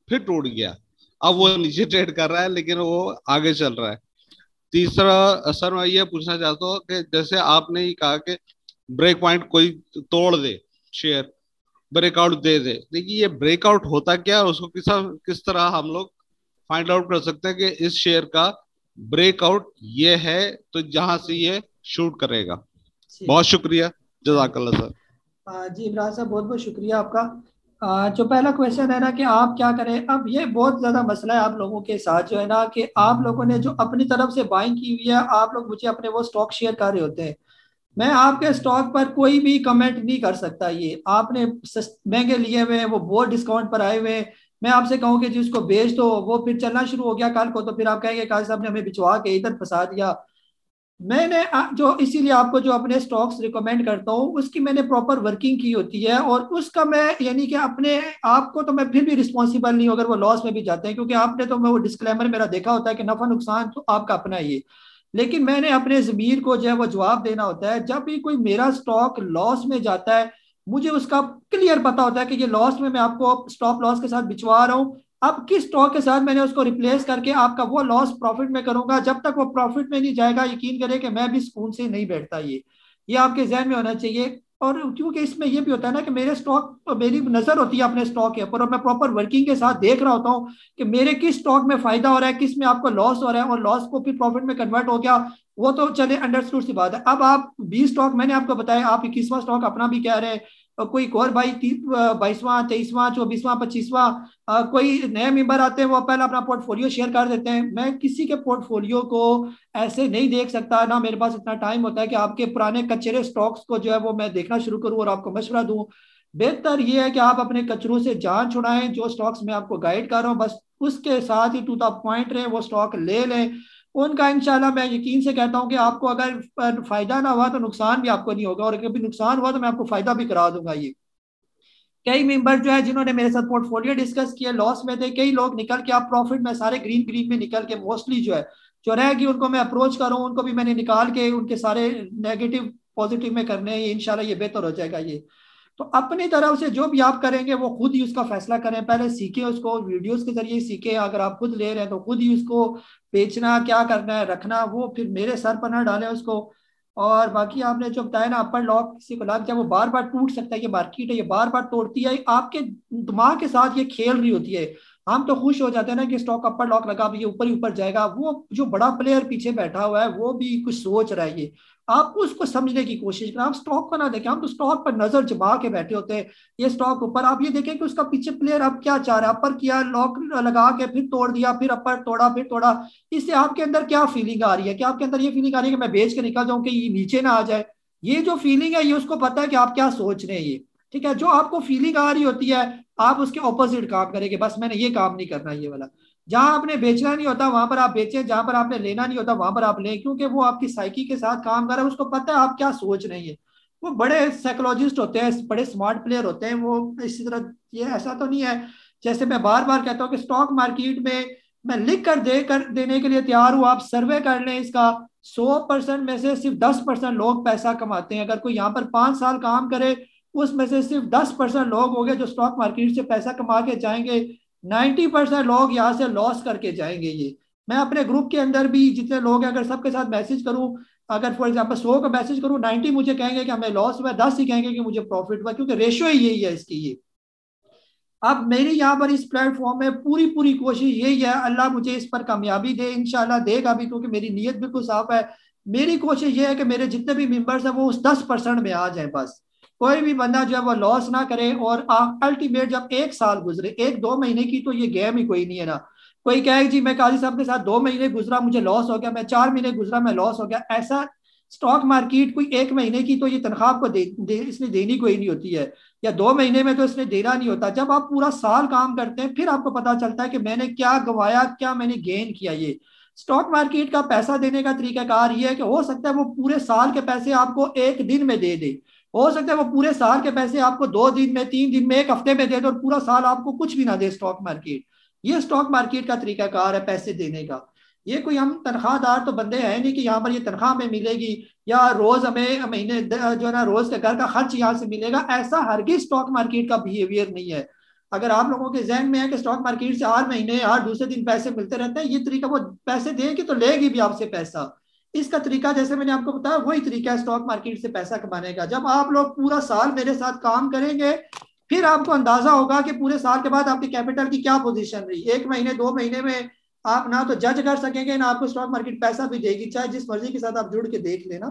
फिर टूट गया, अब वो नीचे ट्रेड कर रहा है लेकिन वो आगे चल रहा है। तीसरा सर मैं ये पूछना चाहता हूँ कि जैसे आपने ही कहा कि ब्रेक पॉइंट कोई तोड़ दे, शेयर ब्रेकआउट दे दे, देखिए ये ब्रेकआउट होता क्या है, उसको किस तरह हम लोग फाइंड आउट कर सकते हैं कि इस शेयर का ब्रेकआउट ये है तो जहां से ये शूट करेगा। बहुत शुक्रिया, जज़ाकल्लाह सर। जी इमरान साहब बहुत बहुत शुक्रिया आपका। जो पहला क्वेश्चन है ना कि आप क्या करें, अब ये बहुत ज्यादा मसला है आप लोगों के साथ जो है ना, कि आप लोगों ने जो अपनी तरफ से बाइंग की हुई है, आप लोग मुझे अपने वो स्टॉक शेयर कर रहे होते हैं, मैं आपके स्टॉक पर कोई भी कमेंट नहीं कर सकता। ये आपने महंगे लिए हुए हैं, वो बहुत डिस्काउंट पर आए हुए हैं, मैं आपसे कहूँ कि जिसको बेच दो, वो फिर चलना शुरू हो गया कल को, तो फिर आप कहेंगे काजी साहब ने हमें बिचवा के इधर फंसा दिया। मैंने जो इसीलिए आपको जो अपने स्टॉक्स रिकमेंड करता हूँ उसकी मैंने प्रॉपर वर्किंग की होती है, और उसका मैं यानी कि अपने आपको तो मैं फिर भी रिस्पॉन्सिबल नहीं हूँ अगर वो लॉस में भी जाते हैं, क्योंकि आपने तो मैं वो डिस्क्लेमर मेरा देखा होता है कि नफा नुकसान तो आपका अपना ही है। लेकिन मैंने अपने ज़मीर को जो है वो जवाब देना होता है, जब भी कोई मेरा स्टॉक लॉस में जाता है मुझे उसका क्लियर पता होता है कि ये लॉस में मैं आपको स्टॉप लॉस के साथ बिचवा रहा हूँ, अब किस स्टॉक के साथ मैंने उसको रिप्लेस करके आपका वो लॉस प्रॉफिट में करूंगा। जब तक वो प्रॉफिट में नहीं जाएगा यकीन करें कि मैं भी सुकून से नहीं बैठता। ये आपके जहन में होना चाहिए। और क्योंकि इसमें ये भी होता है ना कि मेरे स्टॉक, मेरी नजर होती है अपने स्टॉक के ऊपर और मैं प्रॉपर वर्किंग के साथ देख रहा होता हूँ कि मेरे किस स्टॉक में फायदा हो रहा है, किस में आपको लॉस हो रहा है, और लॉस को फिर प्रॉफिट में कन्वर्ट हो गया, वो तो चले अंडरस्टूड सी बात है। अब आप 20 स्टॉक मैंने आपको बताया, आप 21वां स्टॉक अपना भी कह रहे हैं, कोई और भाई 22वां 23वां 24वां 25वां कोई नए मेंबर आते हैं वो पहले अपना पोर्टफोलियो शेयर कर देते हैं। मैं किसी के पोर्टफोलियो को ऐसे नहीं देख सकता, ना मेरे पास इतना टाइम होता है कि आपके पुराने कचरे स्टॉक्स को जो है वो मैं देखना शुरू करूं और आपको मशवरा दूं। बेहतर ये है कि आप अपने कचरों से जान छुड़ाएं। जो स्टॉक्स में आपको गाइड कर रहा हूँ बस उसके साथ ही टू द पॉइंट रहे, वो स्टॉक ले लें उनका। इंशाल्लाह मैं यकीन से कहता हूँ कि आपको अगर फायदा ना हुआ तो नुकसान भी आपको नहीं होगा, और कभी नुकसान हुआ तो मैं आपको फायदा भी करा दूंगा। ये कई मेंबर जो है जिन्होंने मेरे साथ पोर्टफोलियो डिस्कस किया लॉस में थे, कई लोग निकल के आप प्रॉफिट में, सारे ग्रीन ग्रीन में निकल के मोस्टली जो है जो रहेगी उनको मैं अप्रोच करूँ, उनको भी मैंने निकाल के उनके सारे नेगेटिव पॉजिटिव में करने हैं। इंशाल्लाह ये बेहतर हो जाएगा। ये तो अपनी तरफ से जो भी आप करेंगे वो खुद ही उसका फैसला करें, पहले सीखें उसको, वीडियोस के जरिए सीखें। अगर आप खुद ले रहे हैं तो खुद ही उसको बेचना, क्या करना है रखना, वो फिर मेरे सर पर ना डालें उसको। और बाकी आपने जो बताया ना अपर लॉक किसी को लाभ, क्या वो बार बार टूट सकता है, ये मार्केट है, ये बार बार तोड़ती है, आपके दिमाग के साथ ये खेल रही होती है। हम तो खुश हो जाते हैं ना कि स्टॉक अपर लॉक लगा, अब ये ऊपर ही ऊपर जाएगा। वो जो बड़ा प्लेयर पीछे बैठा हुआ है वो भी कुछ सोच रहा है, ये आप उसको समझने की कोशिश करें। आप स्टॉक को ना देखें, हम तो स्टॉक पर नजर जमा के बैठे होते हैं। ये स्टॉक ऊपर, आप ये देखें कि उसका पीछे प्लेयर अब क्या चाह रहा है। अपर किया, लॉक लगा के फिर तोड़ दिया, फिर अपर तोड़ा, फिर तोड़ा। इससे आपके अंदर क्या फीलिंग आ रही है? क्या आपके अंदर ये फीलिंग आ रही है कि मैं बेच के निकल जाऊं, कि ये नीचे ना आ जाए? ये जो फीलिंग है ये उसको पता है कि आप क्या सोच रहे हैं। ये ठीक है, जो आपको फीलिंग आ रही होती है आप उसके ऑपोजिट काम करेंगे। बस मैंने ये काम नहीं करना, ये वाला। जहां आपने बेचना नहीं होता वहां पर आप बेचें, जहां पर आपने लेना नहीं होता वहां पर आप लें, क्योंकि वो आपकी साइकी के साथ काम कर रहा है। उसको पता है आप क्या सोच रहे हैं। वो बड़े साइकोलॉजिस्ट होते हैं, बड़े स्मार्ट प्लेयर होते हैं वो। इसी तरह ये ऐसा तो नहीं है, जैसे मैं बार बार कहता हूँ कि स्टॉक मार्केट में मैं लिख कर देने के लिए तैयार हूँ, आप सर्वे कर लें इसका। 100% में से सिर्फ 10% लोग पैसा कमाते हैं। अगर कोई यहाँ पर 5 साल काम करे उसमें से सिर्फ 10% लोग होंगे जो स्टॉक मार्केट से पैसा कमा के जाएंगे। 90% लोग यहाँ से लॉस करके जाएंगे। ये मैं अपने ग्रुप के अंदर भी जितने लोग हैं अगर सबके साथ मैसेज करूं, अगर फॉर एग्जांपल 100 का मैसेज करूं, 90 मुझे कहेंगे कि हमें लॉस हुआ, 10 ही कहेंगे कि मुझे प्रॉफिट हुआ, क्योंकि रेशियो ही यही है इसकी। ये अब मेरी यहाँ पर इस प्लेटफॉर्म में पूरी पूरी कोशिश यही है, अल्लाह मुझे इस पर कामयाबी दे, इंशाल्लाह देगा भी, क्योंकि मेरी नीयत बिल्कुल साफ है। मेरी कोशिश ये है कि मेरे जितने भी मेंबर्स हैं वो उस 10% में आ जाए। बस कोई भी बंदा जो है वो लॉस ना करे। और अल्टीमेट जब 1 साल गुजरे, 1-2 महीने की तो ये गेम ही कोई नहीं है ना। कोई कहे जी मैं काजी साहब के साथ 2 महीने गुजरा मुझे लॉस हो गया, मैं 4 महीने गुजरा मैं लॉस हो गया, ऐसा स्टॉक मार्केट कोई 1 महीने की तो ये तनख्वाह आपको इसने देनी कोई नहीं होती है, या 2 महीने में तो इसने देना नहीं होता। जब आप पूरा साल काम करते हैं फिर आपको पता चलता है कि मैंने क्या गंवाया, क्या मैंने गेन किया। ये स्टॉक मार्केट का पैसा देने का तरीकाकार ये है कि हो सकता है वो पूरे साल के पैसे आपको एक दिन में दे दे, हो सकता है वो पूरे साल के पैसे आपको 2 दिन में, 3 दिन में, 1 हफ्ते में दे दे, और पूरा साल आपको कुछ भी ना दे स्टॉक मार्केट। ये स्टॉक मार्केट का तरीकाकार है पैसे देने का। ये कोई हम तनख्वाहदार तो बंदे हैं नहीं कि यहाँ पर ये तनख्वाह में मिलेगी या रोज हमें महीने जो है ना रोज के घर का खर्च यहाँ से मिलेगा, ऐसा हरगिज स्टॉक मार्केट का बिहेवियर नहीं है। अगर आप लोगों के जहन में है कि स्टॉक मार्केट से हर महीने हर दूसरे दिन पैसे मिलते रहते हैं, ये तरीका, वो पैसे देगी तो लेगी भी आपसे पैसा। इसका तरीका जैसे मैंने आपको बताया वही तरीका है स्टॉक मार्केट से पैसा कमाने का। जब आप लोग पूरा साल मेरे साथ काम करेंगे फिर आपको अंदाजा होगा कि पूरे साल के बाद आपकी कैपिटल की क्या पोजीशन रही। 1 महीने 2 महीने में आप ना तो जज कर सकेंगे ना आपको स्टॉक मार्केट पैसा भी देगी, चाहे जिस मर्जी के साथ आप जुड़ के देख लेना।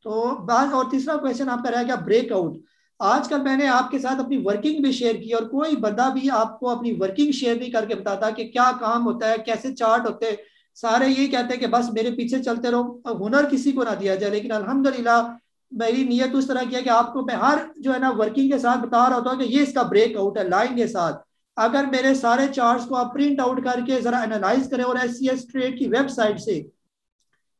तो बात, और तीसरा क्वेश्चन आपका रह गया ब्रेकआउट। आजकल मैंने आपके साथ अपनी वर्किंग भी शेयर की, और कोई बंदा भी आपको अपनी वर्किंग शेयर नहीं करके बताता कि क्या काम होता है, कैसे चार्ट होते हैं। सारे यही कहते हैं कि बस मेरे पीछे चलते रहो, हुनर किसी को ना दिया जाए। लेकिन अल्हम्दुलिल्लाह मेरी नीयत उस तरह की है कि आपको मैं हर जो है ना वर्किंग के साथ बता रहा होता हूँ कि ये इसका ब्रेकआउट है लाइन के साथ। अगर मेरे सारे चार्ट्स को आप प्रिंट आउट करके जरा एनालाइज करें और SCS ट्रेड की वेबसाइट से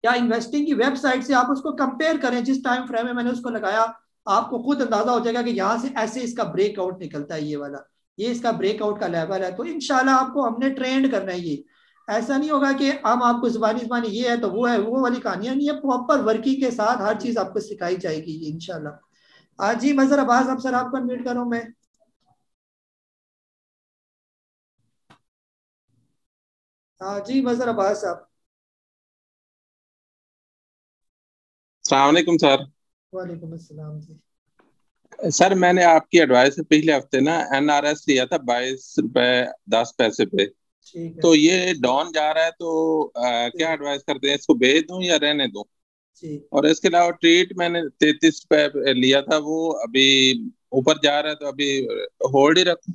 या इन्वेस्टिंग की वेबसाइट से आप उसको कंपेयर करें जिस टाइम फ्रेम में मैंने उसको लगाया, आपको खुद अंदाजा हो जाएगा कि यहाँ से ऐसे इसका ब्रेकआउट निकलता है। ये वाला, ये इसका ब्रेकआउट का लेवल है। तो इंशाल्लाह आपको हमने ट्रेंड करना है। ये ऐसा नहीं होगा कि हम आपको जुबानी ये है तो वो है, वो वाली कहानियां नहीं है। प्रॉपर वर्किंग के साथ हर चीज आपको सिखाई जाएगी इंशाल्लाह। आज जी मजर अब्बास अब सर आपको अनम्यूट करूं मैं। हाँ जी मजर अब्बास साहब। अस्सलाम वालेकुम सर। वालेकुम अस्सलाम जी। सर मैंने आपकी एडवाइस से पिछले हफ्ते ना NRS लिया था 22 रुपए 10 पैसे पे, ठीक है तो ये डाउन जा रहा है तो क्या एडवाइस करते हैं, इसको बेच दूं या रहने दूं? जी। और इसके अलावा ट्रीट मैंने 33 रुपए लिया था, वो अभी ऊपर जा रहा है तो अभी होल्ड ही रखूं?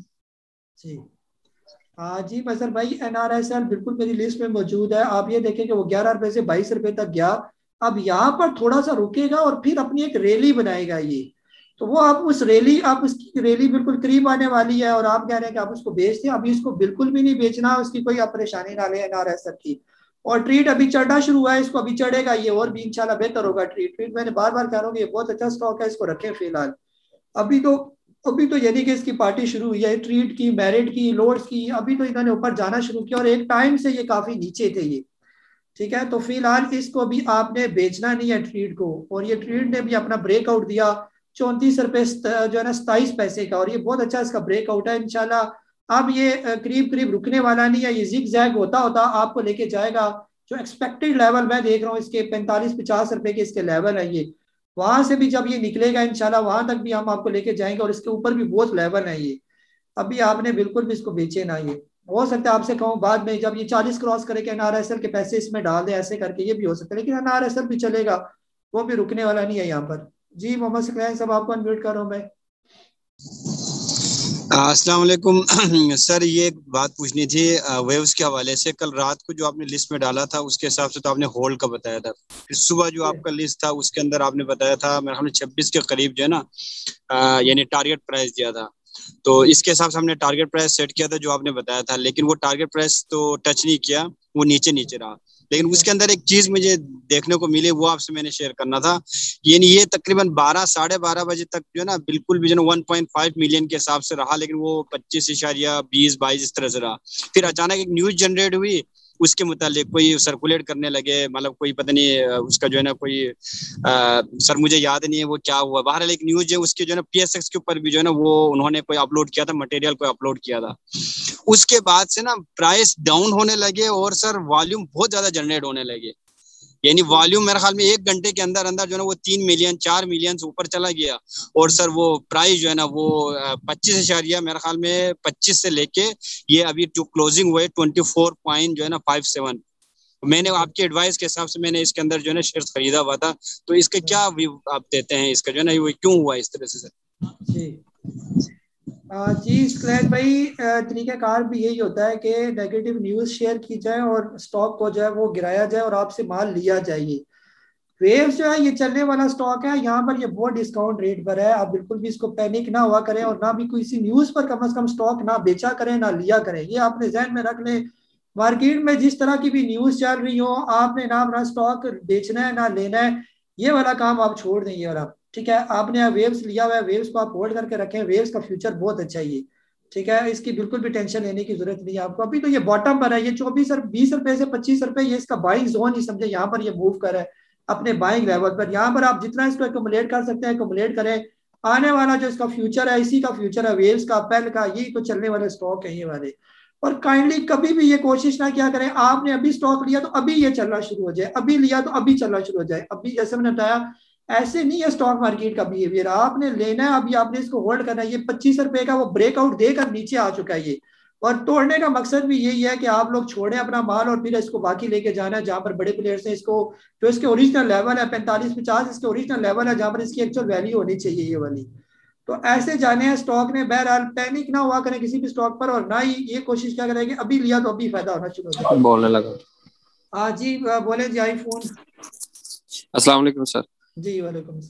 जी हाँ जी मजर भाई, NRSL बिल्कुल मेरी लिस्ट में मौजूद है। आप ये देखें कि वो 11 रुपए से 22 रुपए तक गया, अब यहाँ पर थोड़ा सा रुकेगा और फिर अपनी एक रैली बनाएगा। ये तो वो आप उस रैली, आप उसकी रैली बिल्कुल करीब आने वाली है और आप कह रहे हैं कि आप उसको बेच दें। अभी इसको बिल्कुल भी नहीं बेचना, उसकी कोई आप परेशानी ना ले, ना रह सकती। और ट्रीट अभी चढ़ना शुरू हुआ है, इसको अभी चढ़ेगा ये और भी इंशाल्लाह बेहतर होगा। ट्रीट ट्रीट मैंने बार बार कह रहा हूँ ये बहुत अच्छा स्टॉक है, इसको रखें फिलहाल। अभी तो अभी तो यानी कि इसकी पार्टी शुरू हुई है, ट्रीट की, मेरिट की, लोड्स की, अभी तो इन्होंने ऊपर जाना शुरू किया और एक टाइम से ये काफी नीचे थे ये। ठीक है, तो फिलहाल इसको भी आपने बेचना नहीं है ट्रीट को। और ये ट्रीट ने भी अपना ब्रेकआउट दिया 34 रुपए जो है ना 27 पैसे का, और ये बहुत अच्छा इसका ब्रेकआउट है इंशाल्लाह। अब ये करीब करीब रुकने वाला नहीं है, ये जिग जैग होता होता आपको लेके जाएगा। जो एक्सपेक्टेड लेवल मैं देख रहा हूँ इसके 45-50 रुपए के इसके लेवल है ये। वहां से भी जब ये निकलेगा इंशाल्लाह वहां तक भी हम आपको लेके जाएंगे, और इसके ऊपर भी बहुत लेवल है ये। अभी आपने बिल्कुल भी इसको बेचे ना ये। हो सकता है आपसे कहूँ बाद में जब ये 40 क्रॉस करे कि एनआरएसएल के पैसे इसमें डाल दे, ऐसे करके ये भी हो सकता है, लेकिन एनआरएसएल भी चलेगा, वो भी रुकने वाला नहीं है यहाँ पर। जी मोहम्मद सकलैन साहब आपको अनम्यूट कर रहा हूँ मैं। अस्सलाम वालेकुम सर, ये एक बात पूछनी थी वेव्स के हवाले से। कल रात को जो आपने लिस्ट में डाला था उसके हिसाब से तो आपने होल्ड का बताया था, फिर सुबह जो आपका लिस्ट था उसके अंदर आपने बताया था मेरे हमने 26 के करीब जो है ना यानी टारगेट प्राइस दिया था। तो इसके हिसाब से हमने टारगेट प्राइस सेट किया था जो आपने बताया था, लेकिन वो टारगेट प्राइस तो टच नहीं किया, वो नीचे नीचे रहा। लेकिन उसके अंदर एक चीज मुझे देखने को मिली, वो आपसे मैंने शेयर करना था। यानी ये तकरीबन 12-12:30 बजे तक जो है ना बिल्कुल भी जो है 1.5 मिलियन के हिसाब से रहा, लेकिन वो 25.20-22 इस तरह से रहा। फिर अचानक एक न्यूज जनरेट हुई, उसके मुतालिक कोई सर्कुलेट करने लगे, मतलब कोई पता नहीं उसका जो है ना कोई सर मुझे याद नहीं है वो क्या हुआ। बहरहाल एक न्यूज है उसके जो है ना PSX के ऊपर भी जो है ना वो उन्होंने कोई अपलोड किया था, मटेरियल कोई अपलोड किया था। उसके बाद से ना प्राइस डाउन होने लगे और सर वॉल्यूम बहुत ज्यादा जनरेट होने लगे। यानी वॉल्यूम मेरे ख्याल में 1 घंटे के अंदर अंदर जो है ना वो 3 मिलियन 4 मिलियन से ऊपर चला गया। और सर वो प्राइस जो है ना वो 25 मेरे ख्याल में 25 से लेके ये अभी जो क्लोजिंग हुए 24 पॉइंट जो है ना 57। मैंने आपकी एडवाइस के हिसाब से मैंने इसके अंदर जो है ना शेयर्स खरीदा हुआ था। तो इसके क्या व्यू आप देते हैं इसका जो है ना वो क्यों हुआ इस तरह से सर? जी स्क्लैन भाई, तरीकाकार भी यही होता है कि नेगेटिव न्यूज़ शेयर की जाए और स्टॉक को जो है वो गिराया जाए और आपसे माल लिया जाए। वेव्स जो है ये चलने वाला स्टॉक है, यहाँ पर ये बहुत डिस्काउंट रेट पर है। आप बिल्कुल भी इसको पैनिक ना हुआ करें और ना भी किसी न्यूज़ पर कम से कम स्टॉक ना बेचा करें ना लिया करें, ये आपने जहन में रख लें। मार्केट में जिस तरह की भी न्यूज़ चल रही हो, आपने ना अपना स्टॉक बेचना है ना लेना है, ये वाला काम आप छोड़ दें ये वाला। ठीक है, आपने वेव्स लिया हुआ है, वेव्स को आप होल्ड करके रखें, वेव्स का फ्यूचर बहुत अच्छा है ये। ठीक है, इसकी बिल्कुल भी टेंशन लेने की जरूरत नहीं है आपको। अभी तो ये बॉटम पर है, ये 20 रुपए से 25 रुपए ये इसका बाइंग जोन ही समझे, यहाँ पर ये मूव कर रहा है अपने बाइंग लेवल पर। यहाँ पर आप जितना इसको एकोमुलेट कर सकते हैं एकोमुलेट करें। आने वाला जो इसका फ्यूचर है, इसी का फ्यूचर है वेव्स का, पेल का, यही तो चलने वाले स्टॉक है ये वाले। और काइंडली कभी भी ये कोशिश ना किया करें आपने अभी स्टॉक लिया तो अभी ये चलना शुरू हो जाए, अभी लिया तो अभी चलना शुरू हो जाए। अभी जैसे मैंने बताया ऐसे नहीं है स्टॉक मार्केट का बिहेवियर, आपने लेना है अभी, आपने इसको होल्ड करना है। ये 25 रुपए का वो ब्रेकआउट देकर नीचे आ चुका है ये, और तोड़ने का मकसद भी यही है कि आप लोग छोड़ें अपना माल और फिर इसको बाकी लेके जाना है जहां पर बड़े प्लेयर्स हैं। इसको जो इसके ओरिजिनल लेवल है 45-50 इसके ओरिजिनल लेवल है जहां पर इसकी एक्चुअल वैल्यू होनी चाहिए ये वाली। तो ऐसे जाने हैं स्टॉक ने। बहरहाल पैनिक ना हुआ करें किसी भी स्टॉक पर, और ना ही ये कोशिश क्या करें कि अभी लिया तो अभी फायदा होना शुरू हो जाए। बोलने लगा। हाँ जी बोले जी आईफोन। अस्सलाम वालेकुम सर। जी वालेकुम।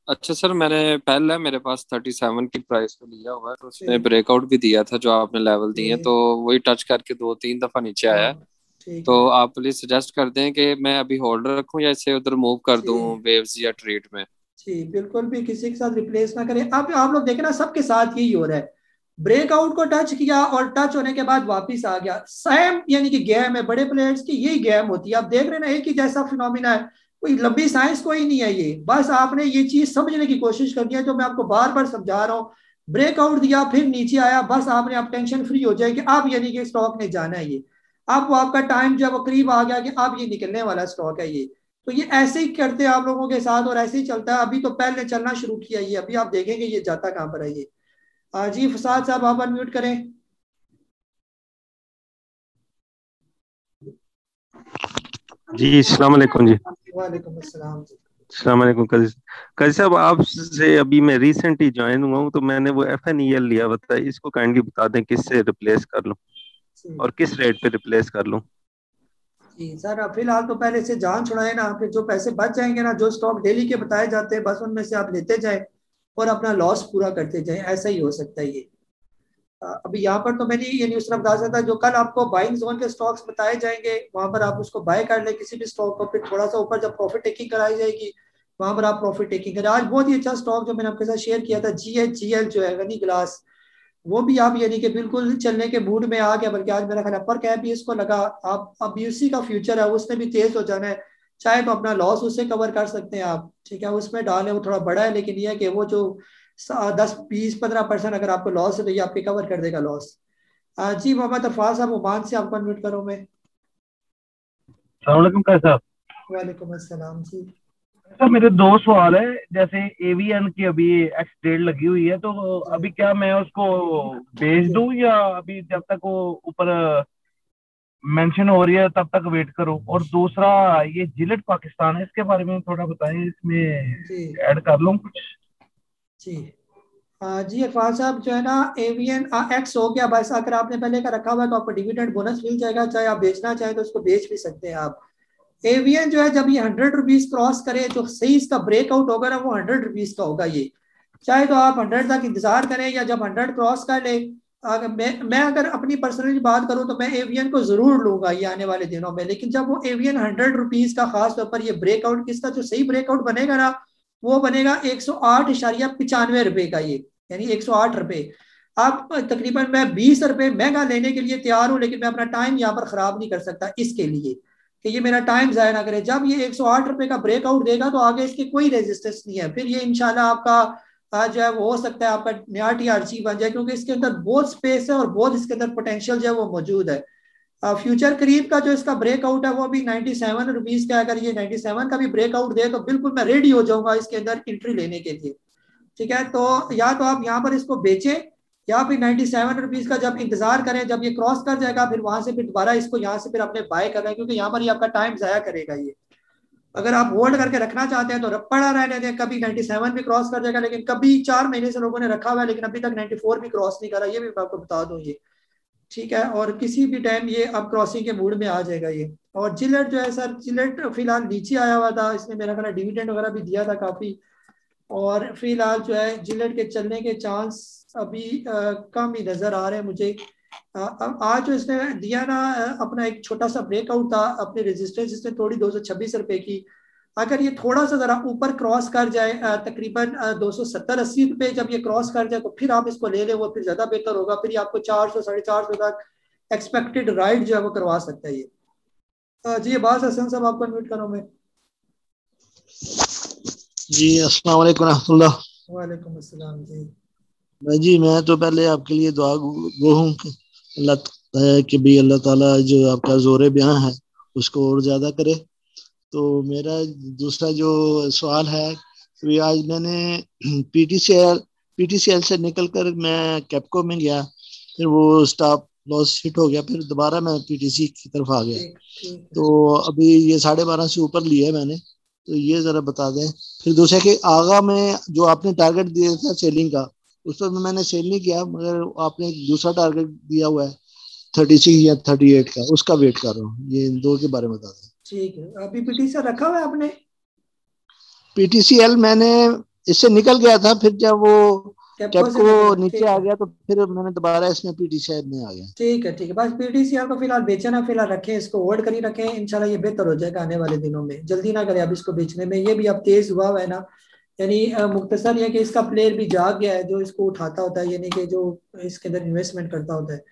अच्छा सर, मैंने पहले मेरे पास 37 की प्राइस पे लिया हुआ है, तो उसने ब्रेकआउट भी दिया था जो आपने लेवल दिए, तो वही टच करके 2-3 दफा नीचे आया है। तो आप प्लीज सजेस्ट कर दें कि मैं अभी होल्डर रखूं या इसे उधर मूव कर दूं वेव्स या ट्रेड में? जी बिल्कुल भी किसी के साथ रिप्लेस ना करें। अब आप लोग देखें ना सबके साथ यही हो रहा है, ब्रेकआउट को टच किया और टच होने के बाद वापस आ गया। सेम यानी कि गेम है बड़े प्लेयर्स की, यही गेम होती है। आप देख रहे हैं ना एक ही जैसा फिनोमिना है, कोई लंबी साइंस कोई नहीं है ये। बस आपने ये चीज समझने की कोशिश करनी है जो मैं आपको बार बार समझा रहा हूँ। ब्रेकआउट दिया फिर नीचे आया, बस आपने अब टेंशन फ्री हो जाए कि अब यानी कि स्टॉक ने जाना है ये। अब वो आपका टाइम जो है वो करीब आ गया कि अब ये निकलने वाला स्टॉक है ये। तो ये ऐसे ही करते हैं आप लोगों के साथ और ऐसे ही चलता है। अभी तो पहले चलना शुरू किया ये, अभी आप देखेंगे ये जाता कहाँ पर है ये। जी फसाद साहब आप अनम्यूट करें। जी अस्सलाम वालेकुम जी। वालेकुम अस्सलाम। अस्सलाम वालेकुम काजी साहब, आपसे अभी मैं रिसेंटली ज्वाइन हुआ हूँ, तो मैंने वो FNEL लिया हुआ था, इसको काइंडली बता दें किससे रिप्लेस कर लूँ और किस रेट पे रिप्लेस कर लूँ? जी सर फिलहाल तो पहले से जान छुड़ाए ना, फिर जो पैसे बच जाएंगे ना, जो स्टॉक डेली के बताए जाते हैं बस उनमें से आप लेते जाए। और अपना लॉस पूरा करते जाएं, ऐसा ही हो सकता है ये। अभी यहाँ पर तो मैंने ये न्यूज़ बता सकता, जो कल आपको बाइंग जोन के स्टॉक्स बताए जाएंगे वहां पर आप उसको बाय कर ले किसी भी स्टॉक को, फिर थोड़ा सा ऊपर जब प्रॉफिट टेकिंग कराई जाएगी वहां पर आप प्रॉफिट टेकिंग करें। आज बहुत ही अच्छा स्टॉक जो मैंने आपके साथ शेयर किया था GHGL जो है गनी ग्लास, वो भी आप यानी कि बिल्कुल चलने के मूड में आ गया, बल्कि आज मेरा ख्याल अपर कैप भी इसको लगा। आप अब उसी का फ्यूचर है, उसने भी तेज हो जाना है, चाहे तो अपना लॉस उससे कवर कर सकते हैं आप, ठीक है, उसमें डालें, वो थोड़ा बड़ा है, लेकिन यह है कि वो जो 10-20-15% अगर आपको लॉस है तो ये आपके कवर कर देगा लॉस। जी मोहम्मद अफाज साहब ओमान से आपको अनम्यूट करो मैं। अस्सलाम कैसा? वालेकुम अस्सलाम जी। सर मेरे दो सवाल है, जैसे एवीएन की अभी एक्स डेट लगी हुई है, तो अभी क्या मैं उसको बेच दूं या अभी जब तक वो ऊपर मेंशन हो रही है तब तक वेट करूं? और दूसरा ये जिलेट पाकिस्तान है, इसके बारे में थोड़ा बताएं, इसमें ऐड कर लूं कुछ? जी जी अफाज साहब, जो है ना एवीएन एक्स हो गया, बस अगर आपने पहले का रखा हुआ है तो आपको डिविडेंड बोनस मिल जाएगा, चाहे आप बेचना चाहें तो उसको बेच भी सकते हैं आप। एवीएन जो है जब ये 100 रुपीज क्रॉस करे, जो सही इसका ब्रेकआउट होगा ना वो 100 रुपीज का होगा ये, चाहे तो आप 100 तक इंतजार करें या जब 100 क्रॉस कर ले। अगर मैं अगर अपनी पर्सनली बात करूं तो मैं एवीएन को जरूर लूंगा ये आने वाले दिनों में, लेकिन जब वो एवीएन 100 रुपीज का खास तौर पर ये ब्रेकआउट, इसका जो सही ब्रेकआउट बनेगा ना वो बनेगा 108.95 रुपए का, ये यानी 108 रुपए। आप तकरीबन मैं 20 रुपए महंगा लेने के लिए तैयार हूं, लेकिन मैं अपना टाइम यहाँ पर खराब नहीं कर सकता इसके लिए कि ये मेरा टाइम जाया ना करे। जब ये 108 रुपए का ब्रेकआउट देगा तो आगे इसकी कोई रेजिस्टेंस नहीं है, फिर ये इंशाल्लाह आपका जो है वो हो सकता है आपका नया TRG बन जाए, क्योंकि इसके अंदर बहुत स्पेस है और बहुत इसके अंदर पोटेंशियल जो है वो मौजूद है। फ्यूचर करीब का जो इसका ब्रेकआउट है वो भी 97 रुपीज का, अगर ये 97 का भी ब्रेकआउट दे तो बिल्कुल मैं रेडी हो जाऊंगा इसके अंदर एंट्री लेने के लिए, ठीक है। तो या तो आप यहाँ पर इसको बेचें या फिर 97 रुपीज का जब इंतजार करें, जब ये क्रॉस कर जाएगा फिर वहां से फिर दोबारा इसको यहाँ से फिर अपने बाय कर रहे हैं, क्योंकि यहाँ पर ये आपका टाइम जाया करेगा ये। अगर आप होल्ड करके रखना चाहते हैं तो पड़ा रहने दें, कभी 97 भी क्रॉस कर जाएगा, लेकिन कभी 4 महीने से लोगों ने रखा हुआ है लेकिन अभी तक 94 भी क्रॉस नहीं करा, ये भी मैं आपको बता दूं ये, ठीक है। और किसी भी टाइम ये अब क्रॉसिंग के मूड में आ जाएगा ये। और जिलेट जो है सर, जिलेट फिलहाल नीचे आया हुआ था, इसने मेरा ख्याल डिविडेंड वगैरह भी दिया था काफी, और फिलहाल जो है जिलेट के चलने के चांस अभी कम ही नजर आ रहे हैं मुझे। आज जो इसने दिया ना अपना एक छोटा सा ब्रेकआउट था, अपनी रेजिस्टेंस इसने तोड़ी 226 रुपए की, अगर ये थोड़ा सा जरा ऊपर क्रॉस कर जाए तकरीबन 270-80 रुपए जब ये क्रॉस कर जाए तो फिर आप इसको ले लें, वो फिर ज्यादा बेहतर होगा, फिर ये आपको 400-450 तक एक्सपेक्टेड राइड जो है वो करवा सकता है ये। जी अब्बास हसन साहब आपको अनम्यूट करो मैं। जी अस्सलाम वालेकुम रहमतुल्लाह। वालेकुम अस्सलाम जी। जी मैं तो पहले आपके लिए दुआ गो हूँ कि भी अल्लाह ताला जो आपका जोरे बयां है उसको और ज्यादा करे। तो मेरा दूसरा जो सवाल है, तो आज मैंने पीटीसीएल से निकलकर मैं कैपको में गया, फिर वो स्टॉप लॉस हिट हो गया, फिर दोबारा मैं पीटीसी की तरफ आ गया। तो अभी ये 12.5 से ऊपर लिया है मैंने, तो ये जरा बता दें। फिर दूसरा कि आगा में जो आपने टारगेट दिया था सेलिंग का, उस पर मैंने सेल नहीं किया, मगर आपने एक दूसरा टारगेट दिया हुआ है 36 या 38 का, उसका वेट कर रहा हूँ। ये इन दो के बारे में बता दें। ठीक है, अभी पीटीसीएल रखा हुआ है आपने? पीटीसीएल मैंने इससे निकल गया था, फिर जब वो कैपको नीचे आ गया तो फिर मैंने दोबारा इसमें पीटीसीएल में आ गया। ठीक है बस पीटीसीएल को फिलहाल बेचे ना, फिलहाल रखें, इसको होल्ड कर ही रखें, इंशाल्लाह ये बेहतर हो जाएगा आने वाले दिनों में। जल्दी ना करें अब इसको बेचने में, ये भी अब तेज हुआ है ना, यानी मुख्तसर ये कि इसका प्लेयर भी जाग गया है जो इसको उठाता होता है, यानी कि जो इसके अंदर इन्वेस्टमेंट करता होता है।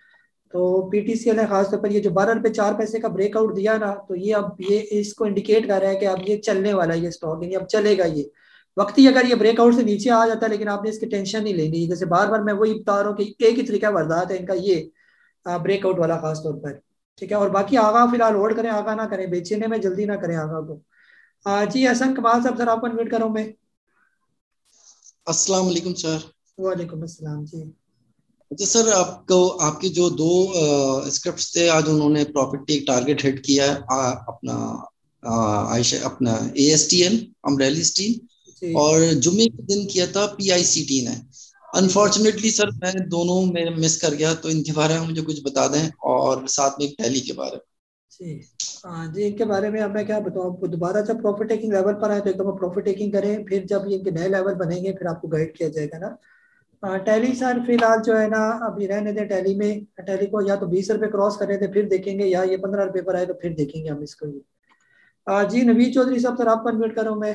तो पीटीसीएल है खासतौर पर ये जो 12 रुपए 4 पैसे का ब्रेकआउट दिया ना, तो ये अब ये इसको इंडिकेट कर रहा है कि अब ये चलने वाला है ये स्टॉक, यानी अब चलेगा ये वक्त ही। अगर ये ब्रेकआउट से नीचे आ जाता है, लेकिन आपने इसकी टेंशन नहीं लेनी, जैसे बार बार मैं वही बता रहा हूँ कि एक ही तरीका वारदात है इनका ये ब्रेकआउट वाला खासतौर पर, ठीक है। और बाकी आगा फिलहाल होल्ड करें, आगा ना करें, बेचने में जल्दी ना करें आगा को। जी हसन कमाल साहब सर आपको इन्वाइट करूँ मैं। अस्सलाम वालेकुम सर। वालेकुम अस्सलाम जी। अच्छा सर, आपको आपके जो दो स्क्रिप्ट्स थे आज उन्होंने प्रॉफिट टेक टारगेट हिट किया है, अपना आयशा अपना ASTL अम्ब्रेला स्टील, और जुम्मे के दिन किया था PICT ने। अनफॉर्चुनेटली सर मैं दोनों में मिस कर गया, तो इनके बारे में मुझे कुछ बता दें, और साथ में टैली के बारे में। जी हाँ जी, इनके बारे में अब मैं क्या बताऊँ आपको। दोबारा जब प्रॉफिट टेकिंग लेवल पर आए तो एकदम प्रॉफिट टेकिंग करें, फिर जब ये इनके नए लेवल बनेंगे फिर आपको गाइड किया जाएगा ना। टैली सर फिलहाल जो है ना अभी रहने दें टैली में। टैली को या तो 20 रुपये क्रॉस कर रहे थे फिर देखेंगे, या ये 15 रुपये पर आए तो फिर देखेंगे हम इसको। ये जी नवीद चौधरी साहब सर आपको अनम्यूट करूँ मैं।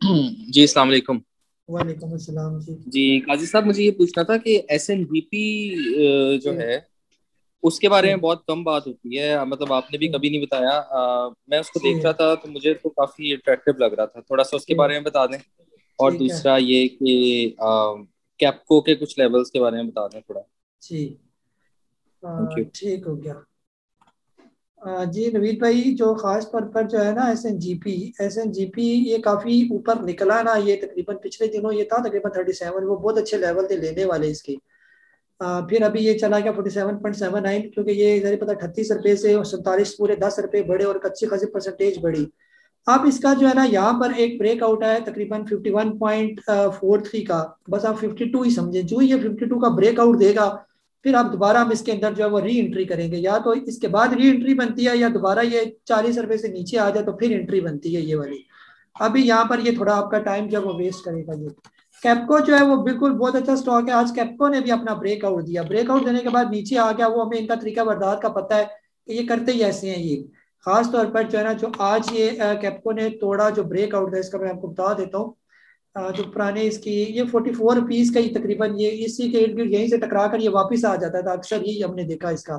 जी अस्सलाम वालेकुम। वालेकुम अस्सलाम जी। जी काजी साहब, मुझे ये पूछना था कि SNGP जो है उसके बारे में बहुत कम बात होती है, मतलब आपने भी कभी नहीं बताया। मैं उसको देख रहा था तो मुझे तो काफी अट्रैक्टिव लग रहा था, थोड़ा सा उसके बारे में बता दें। और ठीक है। दूसरा ये कि कैप्को के कुछ लेवल्स के बारे में बता दें थोड़ा। जी थैंक यू। ठीक हो गया। जी नवीद भाई, जो खास तौर पर जो है ना SNGP ये काफ़ी ऊपर निकला ना। ये तकरीबन पिछले दिनों ये था तकरीबन 37, वो बहुत अच्छे लेवल थे लेने वाले इसके। फिर अभी ये चला गया 47.79, क्योंकि ये इधर पता 38 रुपये से 47 पूरे 10 रुपये बढ़े और अच्छी खासी परसेंटेज बढ़ी। अब इसका जो है ना यहाँ पर एक ब्रेकआउट है तकरीबन 51.43 का, बस आप 52 ही समझे। जो ये 52 का ब्रेकआउट देगा फिर आप दोबारा हम इसके अंदर जो है वो री एंट्री करेंगे, या तो इसके बाद री एंट्री बनती है या दोबारा ये 40 रुपये से नीचे आ जाए तो फिर एंट्री बनती है ये वाली। अभी यहाँ पर ये थोड़ा आपका टाइम जो है वो वेस्ट करेगा। ये कैप्को जो है वो बिल्कुल बहुत अच्छा स्टॉक है। आज कैप्को ने भी अपना ब्रेकआउट दिया, ब्रेकआउट देने के बाद नीचे आ गया। वो हमें इनका तरीका बरदार का पता है कि ये करते ही ऐसे हैं। ये खास तौर पर जो है ना जो आज ये कैप्को ने तोड़ा जो ब्रेकआउट है इसका मैं आपको बता देता हूँ। जो पुराने इसकी ये 44 रुपीज का ही तकरीबन ये इसी के इर्द गिर्द यहीं से टकरा कर ये वापस आ जाता था, अक्सर यही हमने देखा इसका।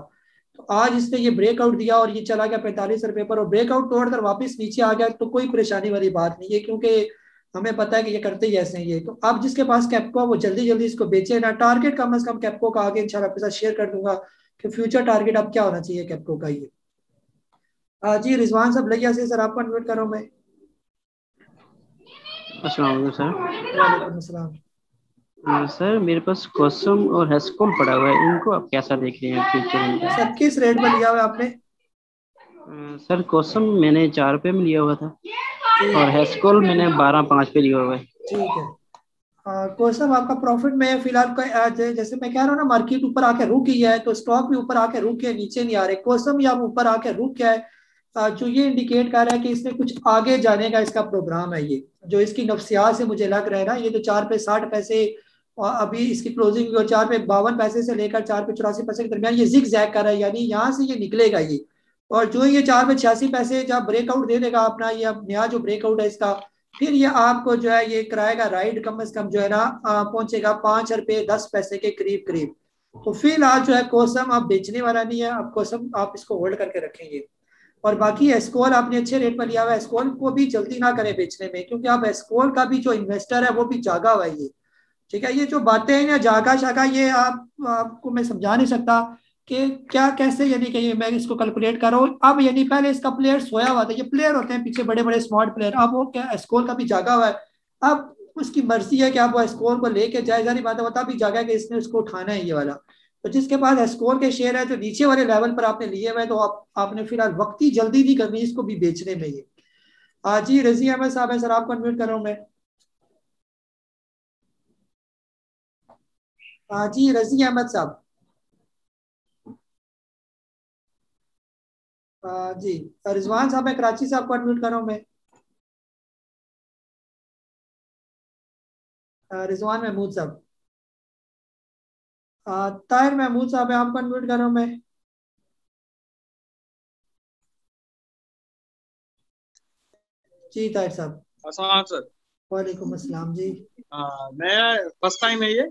तो आज इसने ये ब्रेकआउट दिया और ये चला गया 45 रुपये पर और ब्रेकआउट तोड़कर वापस नीचे आ गया, तो कोई परेशानी वाली बात नहीं है, क्योंकि हमें पता है कि ये करते ही ऐसे हैं ये। तो अब जिसके पास कैप्को वो जल्दी जल्दी इसको बेचे ना। टारगेट कम से कम कैप्को का आगे इंशाल्लाह आपके साथ शेयर कर दूंगा कि फ्यूचर टारगेट अब क्या होना चाहिए कैप्को का। ये जी रिजवान साहब लैया से सर आपको अनम्यूट कर रहा हूं मैं। अस्सलाम वालेकुम सर। वालेकुम अस्सलाम। सर मेरे पास कोसम और हेस्कोल पड़ा हुआ है, इनको आप कैसा देख रहे हैं फ्यूचर में? सर किस रेट में लिया हुआ है आपने? सर कोसम मैंने 4 रुपये में लिया हुआ था और हेस्कोल मैंने 12.5 पे लिया हुआ है। ठीक है। कोसम आपका प्रॉफिट में फिलहाल जैसे मैं कह रहा हूँ ना, मार्केट ऊपर आके रुक गई है तो स्टॉक भी ऊपर आके रुक के नीचे नहीं आ रहे। कोसम या ऊपर आके रुक गया है, जो ये इंडिकेट कर रहा है कि इसमें कुछ आगे जाने का इसका प्रोग्राम है। ये जो इसकी नफ्सियात से मुझे लग रहा है ना, ये तो 4 पे 60 पैसे और अभी इसकी क्लोजिंग और 4 पे 52 पैसे से लेकर 4 पे 84 पैसे के दरमियान ये जिग जैग कर रहा है, यानी यहाँ से ये निकलेगा ये। और जो ये 4 पे 86 पैसे जब ब्रेकआउट दे देगा अपना, ये नया जो ब्रेकआउट है इसका, फिर ये आपको जो है ये कराएगा राइड कम से कम जो है ना पहुंचेगा 5 रुपये 10 पैसे के करीब करीब। तो फिलहाल जो है कोसम आप बेचने वाला नहीं है, आप कोसम आप इसको होल्ड करके रखेंगे। और बाकी एस्कोल आपने अच्छे रेट पर लिया हुआ है, एस्कोल को भी जल्दी ना करें बेचने में, क्योंकि आप एस्कोल का भी जो इन्वेस्टर है वो भी जागा हुआ है ये। ठीक है, ये जो बातें हैं ना जागा शागा, ये आपको मैं समझा नहीं सकता कि क्या कैसे, यानी कि मैं इसको कैलकुलेट कर रहा हूँ अब। यानी पहले इसका प्लेयर सोया हुआ था, ये प्लेयर होते हैं पीछे बड़े बड़े स्मार्ट प्लेयर, अब वो क्या एस्कोल का भी जागा हुआ है। अब उसकी मर्जी है कि आप वो एस्कोल को लेके जाए, जारी बात है, बता भी जागा कि इसने उसको उठाना है ये वाला। तो जिसके पास एस्कोल के शेयर है जो नीचे वाले लेवल पर आपने लिए हुए, तो आपने फिलहाल वक्ती जल्दी नहीं करनी इसको भी बेचने में ये। जी रजी अहमद साहब है सर, आपको अनम्यूट कर रहा हूँ मैं। जी रजी अहमद साहब। जी रिजवान साहब है कराची से, आपको अनम्यूट कर रहा हूँ मैं। रिजवान महमूद साहब। ताहिर महमूद साहब है, आपको अनम्यूट कर रहा हूँ मैं। जी ताहिर साहब। अस्सलाम सर। वालेकुम अस्सलाम जी। मैं फर्स्ट टाइम है ये।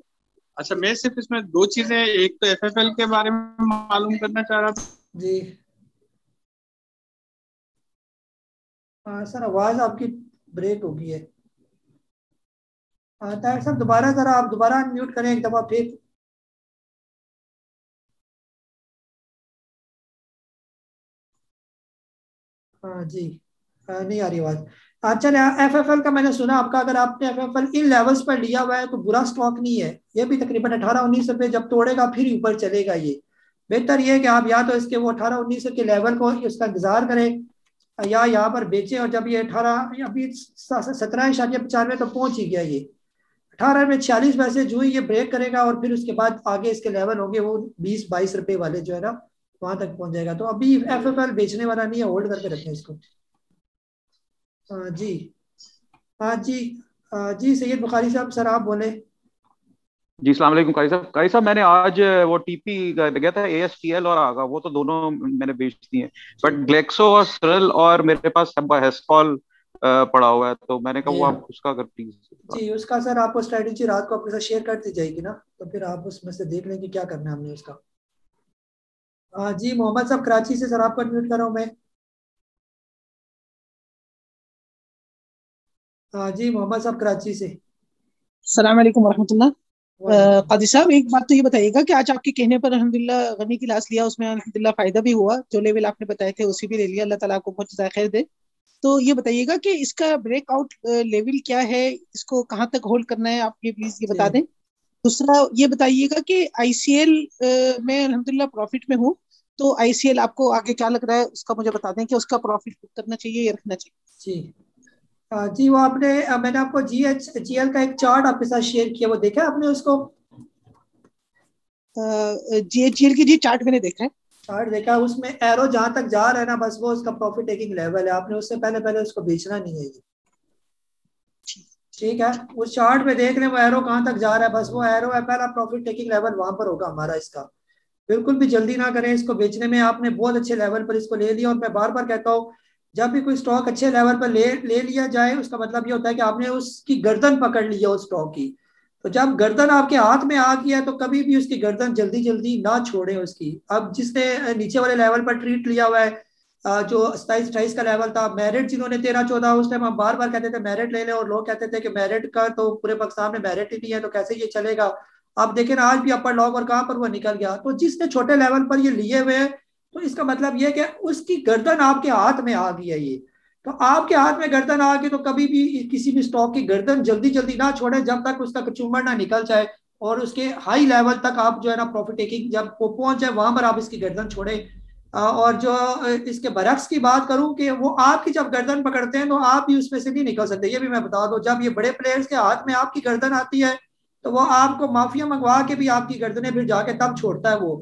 अच्छा, मैं सिर्फ इसमें 2 चीजें, एक तो FFL के बारे में मालूम करना चाह रहा था जी। सर आवाज आपकी ब्रेक हो गई है। ताहिर साहब दोबारा जरा आप दोबारा अनम्यूट करें एक दफा फिर। हाँ जी नहीं आ रही आवाज। अच्छा FFL का मैंने सुना आपका, अगर आपने FFL इन लेवल्स पर लिया हुआ है तो बुरा स्टॉक नहीं है, ये भी तकरीबन 18-19 रुपये जब तोड़ेगा फिर ऊपर चलेगा ये। बेहतर ये है कि आप या तो इसके वो 18-19 के लेवल को इसका इंतजार करें या यहाँ पर बेचें, और जब ये 18 अभी 17.95 तो पहुंच ही गया ये, 18 में 46 पैसे जो ही ये ब्रेक करेगा और फिर उसके बाद आगे इसके लेवल होंगे वो 20-22 रुपये वाले जो है ना, वहां तक पहुंच जाएगा। तो अभी FFL बेचने वाला नहीं है, होल्ड करके रखें इसको। जी हाँ जी, जी सैयद बुखारी साहब, सर आप बोले। जी सलाम अलैकुम कारी साहब मैंने आज वो टीपी गया था ASTL और आगा, वो तो दोनों मैंने बेच दिए, बट ग्लेक्सो और सरल और मेरे पास हेस्कॉल पड़ा हुआ है, तो मैंने कहा वो आप उसका अगर प्लीज। जी उसका सर आपको स्ट्रेटेजी रात को अपने साथ शेयर कर दी जाएगी ना, तो फिर आप उसमें से देख लें कि क्या करना है हमने उसका। जी मोहम्मद साहब कराची से, सर आपको अनम्यूट कर रहा हूँ मैं। जी मोहम्मद साहब कराची से। अस्सलाम वालेकुम वरहमतुल्लाह। कादी साहब एक बात तो ये बताइएगा कि आज आपके कहने पर अल्हम्दुलिल्लाह गनी की क्लास लिया, उसमें अल्हम्दुलिल्लाह फायदा भी हुआ, जो लेवल आपने बताए थे उसी भी ले लिया, अल्लाह ताला आपको बहुत जज़ाय खैर दे। तो ये बताइएगा कि इसका ब्रेकआउट लेवल क्या है, इसको कहाँ तक होल्ड करना है, आप ये प्लीज ये बता दें। दूसरा ये बताइएगा कि ICL में अल्हम्दुलिल्लाह प्रॉफिट में हूँ, तो ICL आपको आगे क्या लग रहा है उसका मुझे बता दें कि उसका प्रॉफिट करना चाहिए या रखना चाहिए। जी जी वो आपने मैंने आपको GHGL का एक चार्ट आपके साथ शेयर किया, वो देखा आपने उसको? GHGL की जी चार्ट मैंने देखा है। चार्ट देखा, उसमें एरो जहां तक जा रहा है ना, बस वो उसका प्रॉफिट टेकिंग लेवल है, आपने उससे पहले उसको बेचना नहीं है। ठीक है, उस चार्ट में देख रहे हैं वो एरो कहां तक जा रहा है, बस वो एरो है, पहला प्रॉफिट टेकिंग लेवल वहां पर होगा हमारा इसका। बिल्कुल भी जल्दी ना करें इसको बेचने में, आपने बहुत अच्छे लेवल पर इसको ले लिया। और मैं बार बार कहता हूँ जब भी कोई स्टॉक अच्छे लेवल पर ले लिया जाए, उसका मतलब ये होता है कि आपने उसकी गर्दन पकड़ ली है उस स्टॉक की। तो जब गर्दन आपके हाथ में आ गया है तो कभी भी उसकी गर्दन जल्दी जल्दी ना छोड़े उसकी। अब जिसने नीचे वाले लेवल पर ट्रीट लिया हुआ है, जो 27-28 का लेवल था, मेरिट जिन्होंने 13-14, उस टाइम हम बार बार कहते थे मेरिट ले ले, और लोग कहते थे कि मेरिट का तो पूरे पाकिस्तान में मेरिट ही नहीं है, तो कैसे ये चलेगा। अब देखें आज भी अपर लॉग और कहां पर वो निकल गया। तो जिसने छोटे लेवल पर ये लिए हुए हैं, तो इसका मतलब ये कि उसकी गर्दन आपके हाथ में आ गई है ये। तो आपके हाथ में गर्दन आ गई तो कभी भी किसी भी स्टॉक की गर्दन जल्दी जल्दी ना छोड़े जब तक उसका कचूमर ना निकल जाए, और उसके हाई लेवल तक आप जो है ना प्रॉफिट टेकिंग जब वो पहुंच जाए वहां पर आप इसकी गर्दन छोड़े। और जो इसके बरक्स की बात करूं कि वो आपकी जब गर्दन पकड़ते हैं तो आप भी उसमें से नहीं निकल सकते। ये भी मैं बता दूं, जब ये बड़े प्लेयर्स के हाथ में आपकी गर्दन आती है तो वो आपको माफिया मंगवा के भी आपकी गर्दनें फिर जाके तब छोड़ता है वो।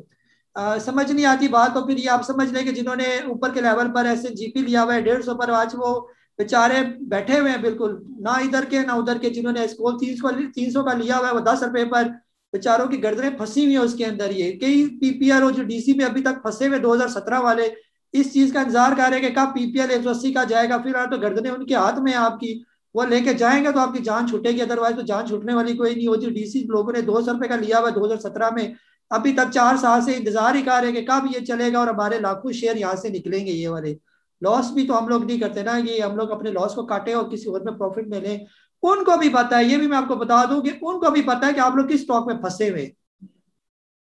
समझ नहीं आती बात, तो फिर ये आप समझ लें कि जिन्होंने ऊपर के लेवल पर ऐसे GP लिया हुआ है 150 पर, आज वो बेचारे बैठे हुए हैं बिल्कुल ना इधर के ना उधर के। जिन्होंने स्कोल 300 का लिया हुआ है वो 10 रुपए पर, बेचारों की गर्दनें फंसी हुई है उसके अंदर। ये कई PPR जो DC में अभी तक फंसे हुए 2017 वाले, इस चीज का इंतजार कर रहे हैं कि कब PPL 180 का जाएगा। फिर तो गर्दनें उनके हाथ में है आपकी, वो लेके जाएंगे तो आपकी जान छूटेगी, अदरवाइज तो जान छूटने वाली कोई नहीं। वो जो DC लोगों ने 200 रुपए का लिया हुआ 2017 में, अभी तक 4 साल से इंतजार ही कर रहे हैं कि कब ये चलेगा और हमारे लाखों शेयर यहाँ से निकलेंगे। ये वाले लॉस भी तो हम लोग नहीं करते ना, ये हम लोग अपने लॉस को काटे और किसी और में प्रॉफिट में लें। उनको भी पता है, ये भी मैं आपको बता दूं कि उनको भी पता है कि आप लोग किस स्टॉक में फंसे हुए।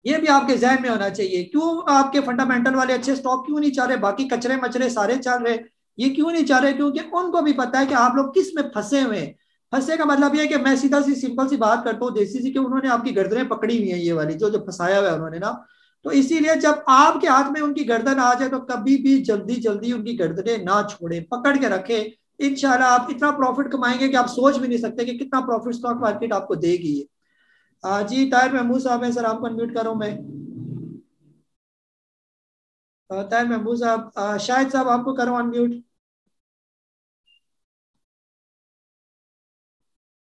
ये भी आपके जहन में होना चाहिए। क्यों आपके फंडामेंटल वाले अच्छे स्टॉक क्यों नहीं चल रहे, बाकी कचरे मचरे सारे चल रहे, ये क्यों नहीं चल रहे? क्योंकि उनको भी पता है कि आप लोग किस में फंसे हुए हैं। फंसे का मतलब ये है कि मैं सीधा सी सिंपल सी बात करता हूँ देसी सी, कि उन्होंने आपकी गर्दनें पकड़ी हुई है, ये वाली जो फंसाया हुआ है उन्होंने ना। तो इसीलिए जब आपके हाथ में उनकी गर्दन आ जाए तो कभी भी जल्दी जल्दी उनकी गर्दनें ना छोड़े, पकड़ के रखे। इंशाल्लाह आप इतना प्रॉफिट कमाएंगे कि आप सोच भी नहीं सकते कि कितना प्रॉफिट स्टॉक मार्केट आपको देगी। जी ताहिर महमूद साहब है, सर आपको अनम्यूट कर रहा हूं मैं। ताहिर महमूद साहब, शाहिद साहब आपको करो अनम्यूट।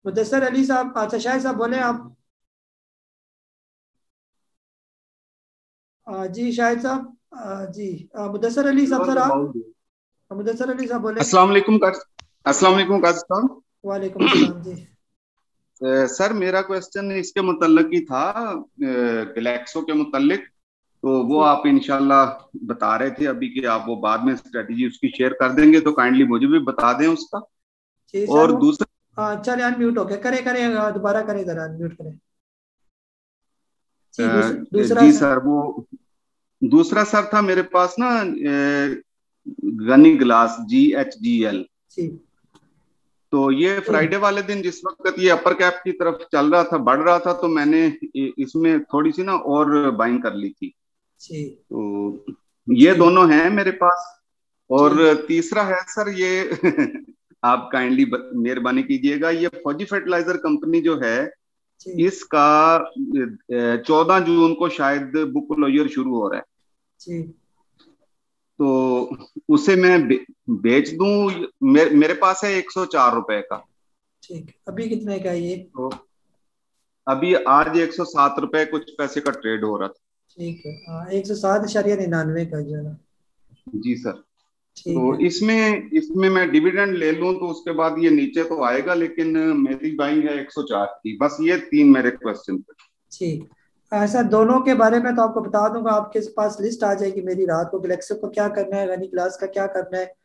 मुदस्सर अली साहब, अच्छा शाहिद साहब बोले आप। जी शाहिद साहब, जी मुदस्सर अली साहब, सर आप मुदस्सर अली साहब बोले। अस्सलाम वालेकुम काजी साहब। वालेकुम अस्सलाम जी। सर मेरा क्वेश्चन इसके मुतल्लिक ही था, गैलेक्सो के मुतल्लिक। तो वो आप इंशाल्लाह बता रहे थे अभी कि आप वो बाद में स्ट्रेटजी उसकी शेयर कर देंगे, तो काइंडली मुझे भी बता दें उसका। और दूसरा चले अनम्यूट हो गया, करे दोबारा करें, जरा अनम्यूट करें। जी सर, वो दूसरा सर था मेरे पास ना गनी ग्लास GHGL। तो ये फ्राइडे वाले दिन जिस वक्त ये अपर कैप की तरफ चल रहा था, बढ़ रहा था, तो मैंने इसमें थोड़ी सी ना और बाइंग कर ली थी। तो ये दोनों हैं मेरे पास। और तीसरा है सर ये आप काइंडली मेहरबानी कीजिएगा, ये फौजी फर्टिलाइजर कंपनी जो है इसका 14 जून को शायद बुक क्लोजर शुरू हो रहा है। जी। तो उसे मैं बेच दूं, मेरे पास है 104 रुपए का। ठीक, अभी कितने का है ये? तो अभी आज 107 रुपए कुछ पैसे का ट्रेड हो रहा था। ठीक है, हाँ 107.99 का जो है ना। जी सर। ठीक तो है। इसमें मैं डिविडेंड ले लूं तो उसके बाद ये नीचे तो आएगा, लेकिन मेरी बाइंग है 104 की। बस ये 3 मेरे क्वेश्चन थे। ठीक, ऐसा दोनों के बारे में तो आपको बता दूंगा, आपके पास लिस्ट आ जाएगी मेरी रात को, गैलेक्सो को क्या करना है, गनी क्लास का क्या करना है।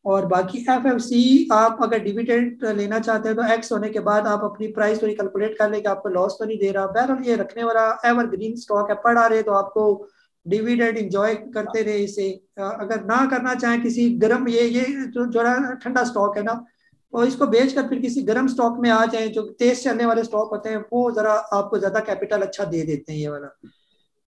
और बाकी एफएफसी आप अगर डिविडेंड लेना चाहते हैं तो एक्स होने के बाद आप अपनी प्राइस थोड़ी कैलकुलेट कर लेंगे, आपको लॉस तो नहीं दे रहा। बहरहाल ये रखने वाला एवरग्रीन स्टॉक है, पढ़ा रहे तो आपको डिविडेंड इंजॉय करते रहे इसे। अगर ना करना चाहें किसी गर्म, ये जो है ठंडा स्टॉक है ना, और इसको बेचकर फिर किसी गर्म स्टॉक में आ जाए, जो तेज चलने वाले स्टॉक होते हैं वो जरा आपको ज्यादा कैपिटल अच्छा दे देते हैं ये वाला।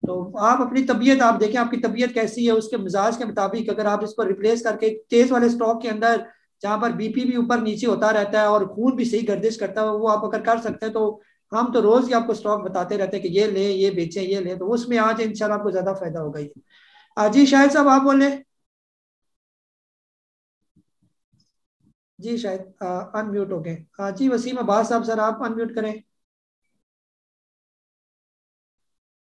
तो आप अपनी तबीयत आप देखें, आपकी तबीयत कैसी है, उसके मिजाज के मुताबिक अगर आप इसको रिप्लेस करके तेज वाले स्टॉक के अंदर, जहां पर बीपी भी ऊपर नीचे होता रहता है और खून भी सही गर्दिश करता है, वो आप अगर कर सकते हैं तो हम तो रोज ही आपको स्टॉक बताते रहते हैं कि ये ले, ये बेचें, ये ले, तो उसमें आज इंशाल्लाह आपको ज्यादा फायदा होगा ये। जी शायद साहब आप बोले। जी शायद अनम्यूट हो गए। जी वसीम अब्बास साहब, सर आप अनम्यूट करें।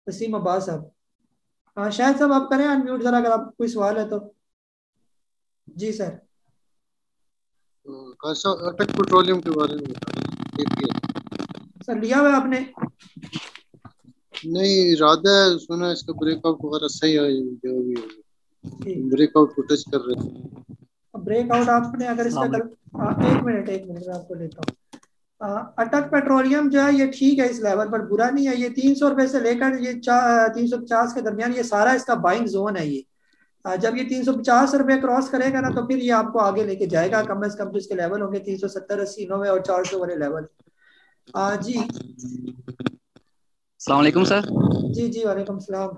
वसीम अब्बास साहब, शायद साहब आप करें अनम्यूट जरा, अगर आपको कोई सवाल है तो। जी सर। अटक पेट्रोलियम के बारे में बता। सर लिया हुआ आपने? नहीं, इरादा है, सुना इसका ब्रेकआउट वगैरह सही है, जो भी ब्रेकआउट को टच कर रहे हैं। ब्रेकआउट आपने अगर इसका एक मिनट मैं आपको लेता हूँ। अटक पेट्रोलियम जो है ये ठीक है, इस लेवल पर बुरा नहीं है। ये 300 रुपए से लेकर ये 350 के दरमियान ये सारा इसका बाइंग जोन है। ये जब ये 350 रुपए क्रॉस करेगा ना तो फिर ये आपको आगे लेके जाएगा। कम से कम तो इसके लेवल होंगे 370, 80, 90 और 400 वाले लेवल। जी अस्सलाम वालेकुम सर। जी वालेकुम सलाम।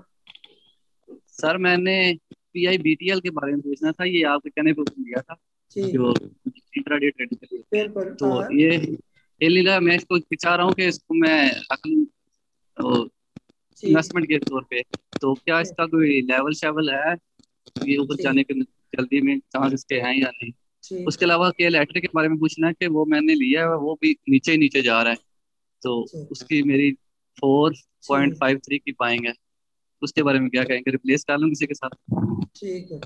सर मैंने PIBTL के बारे में पूछना था, ये आपके कहने पर लिया था जो इंट्राडे ट्रेडिंग के लिए। तो ये लीला मैं इसको चाह रहा हूँ कि इसको मैं रख लूँ इन्वेस्टमेंट के तौर पे। तो क्या इसका कोई लेवल शेवल है, ये ऊपर जाने के जल्दी में चांस इसके हैं या नहीं? उसके अलावा के इलेक्ट्रिक के बारे में पूछना है कि वो मैंने लिया है, वो भी नीचे ही नीचे जा रहा है, तो उसकी मेरी 4.53 की बाइंग है, उसके बारे में क्या कहेंगे? रिप्लेस कर लूँ किसी के साथ? ठीक है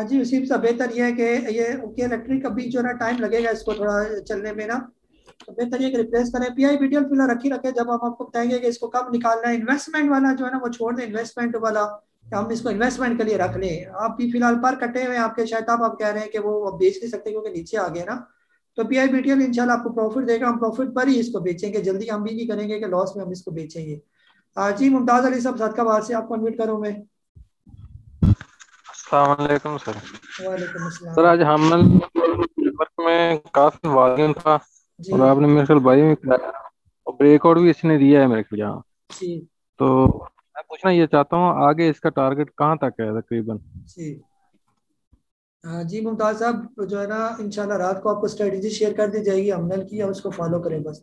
जी उसी से बेहतर ये है कि ये इलेक्ट्रिक अभी जो ना टाइम लगेगा इसको थोड़ा चलने में ना, तो बेहतर ये कि रिप्लेस करें। PIBTL फिलहाल रखे, जब हम आपको बताएंगे कि इसको कब निकालना है। इन्वेस्टमेंट वाला जो है ना वो छोड़ दें, इन्वेस्टमेंट वाला हम इसको इन्वेस्टमेंट के लिए रख लें। आप भी फिलहाल पर कटे हुए आपके, शायद आप कह रहे हैं कि वो अब बेच नहीं सकते क्योंकि नीचे आ गए ना, तो PIBTL इंशाल्लाह आपको प्रॉफिट देगा, हम प्रॉफिट पर ही इसको बेचेंगे, जल्दी हम भी नहीं करेंगे कि लॉस में हम इसको बेचेंगे। जी मुमताज अली साहब सदकाबाद से आपको अनम्यूट करूं मैं। अस्सलाम वालेकुम सर। वालेकुम अस्सलाम। सर आज हमल नेटवर्क में काफी वॉल्यूम था और आपने मेरे ख्याल बाई में कराया और ब्रेकआउट भी इसने दिया है मेरे ख्याल यहाँ। तो मैं पूछना ये चाहता हूँ आगे इसका टारगेट कहाँ तक है तकरीबन? जी मुमताज साहब जो है ना इंशाल्लाह रात को आपको स्ट्रेटेजी शेयर कर दी जाएगी हमनल की, और उसको फॉलो करें बस।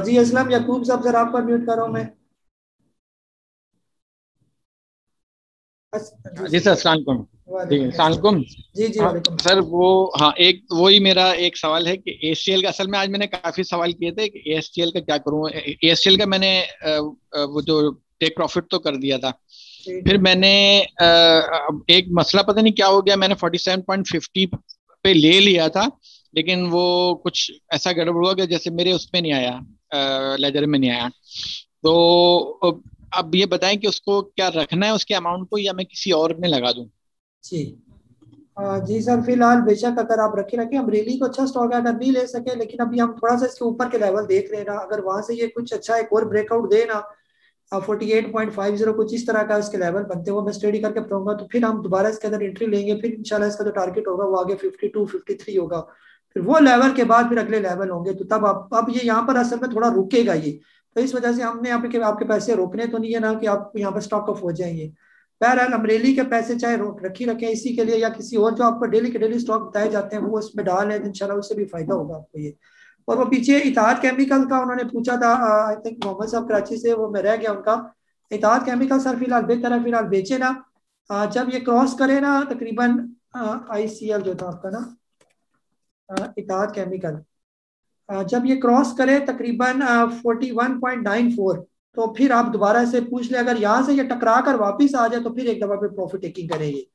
जी असलम याकूब साहब सर आपको अनम्यूट कर रहा हूं मैं। जी सर अस्सलाम वालेकुम। जी सर वो हाँ एक वही मेरा एक सवाल है कि ASTL का, असल में आज मैंने काफी सवाल किए थे कि ASTL का क्या करूँ। ASTL का मैंने वो जो टेक प्रॉफिट तो कर दिया था, फिर मैंने एक मसला पता नहीं क्या हो गया, मैंने 47.50 पे ले लिया था, लेकिन वो कुछ ऐसा गड़बड़ हुआ कि जैसे मेरे उसमें नहीं आया, लेजर में नहीं आया। तो अब ये बताएं कि उसको क्या रखना है उसके अमाउंट को, या मैं किसी और में लगा दूं? जी सर फिलहाल बेशक अगर आप रखे अमरेली को अच्छा स्टॉक है, अगर नहीं ले सके, लेकिन अभी हम थोड़ा सा इसके ऊपर के लेवल देख रहे हैं ना, अगर वहां से ये कुछ अच्छा एक और ब्रेकआउट दे ना 48.50 कुछ इस तरह का इसके लेवल बनते हुए मैं स्टडी करके बताऊंगा, तो फिर हम दोबारा इसके अंदर एंट्री लेंगे। फिर इंशाल्लाह इसका जो टारगेट होगा वो आगे 52, 53 होगा, फिर वो लेवल के बाद फिर अगले लेवल होंगे। तो तब अब ये यहाँ पर असल में थोड़ा रुकेगा ये, तो इस वजह से हमने आपके पैसे रोकने तो नहीं है ना कि आप यहाँ पर स्टॉक ऑफ हो जाएंगे। बहरहाल अमरेली के पैसे चाहे रखें इसी के लिए, या किसी और जो आपको डेली के डेली स्टॉक बताए जाते हैं वो उसमें डाल है, इंशाल्लाह उससे भी फायदा होगा आपको ये। और वो पीछे इताद केमिकल का उन्होंने पूछा था, आई थिंक मोहम्मद साहब कराची से, वो मैं रह गया उनका। इताद केमिकल सर फिलहाल बेहतर है, फिलहाल बेचे ना, जब ये क्रॉस करे ना तकरीबन ICL जो था आपका ना इताद केमिकल, जब ये क्रॉस करे तकरीबन 41.94, तो फिर आप दोबारा से पूछ ले, अगर यहाँ से ये टकरा कर वापिस आ जाए तो फिर एक दफा पे प्रॉफिट टेकिंग करेंगे,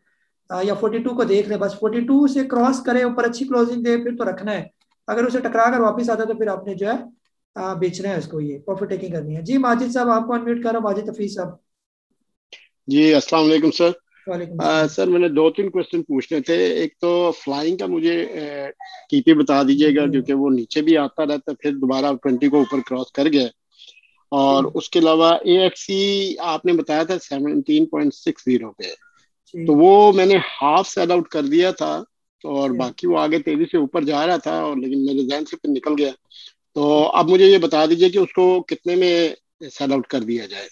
या 42 को देख ले, बस 42 से क्रॉस करे, ऊपर अच्छी क्लोजिंग दे, फिर तो रखना है। अगर उसे टकरा कर वापिस आता है तो फिर आपने जो है बेचना है उसको, ये प्रॉफिट टेकिंग करनी है। जी माजिद साहब आपको अनम्यूट करो, माजिद हफीज साहब। जी अस्सलाम वालेकुम सर। वालेकुम सर मैंने 2-3 क्वेश्चन पूछने थे। एक तो फ्लाइंग का मुझे टीपी बता दीजिएगा, क्योंकि वो नीचे भी आता रहता, फिर दोबारा 20 को ऊपर क्रॉस कर गया। और उसके अलावा AXE आपने बताया था 17.60 पे, तो वो मैंने हाफ सेल आउट कर दिया था, और बाकी वो आगे तेजी से ऊपर जा रहा था, और लेकिन मेरे जहन से फिर निकल गया। तो अब मुझे ये बता दीजिए कि उसको कितने में सेल आउट कर दिया जाए,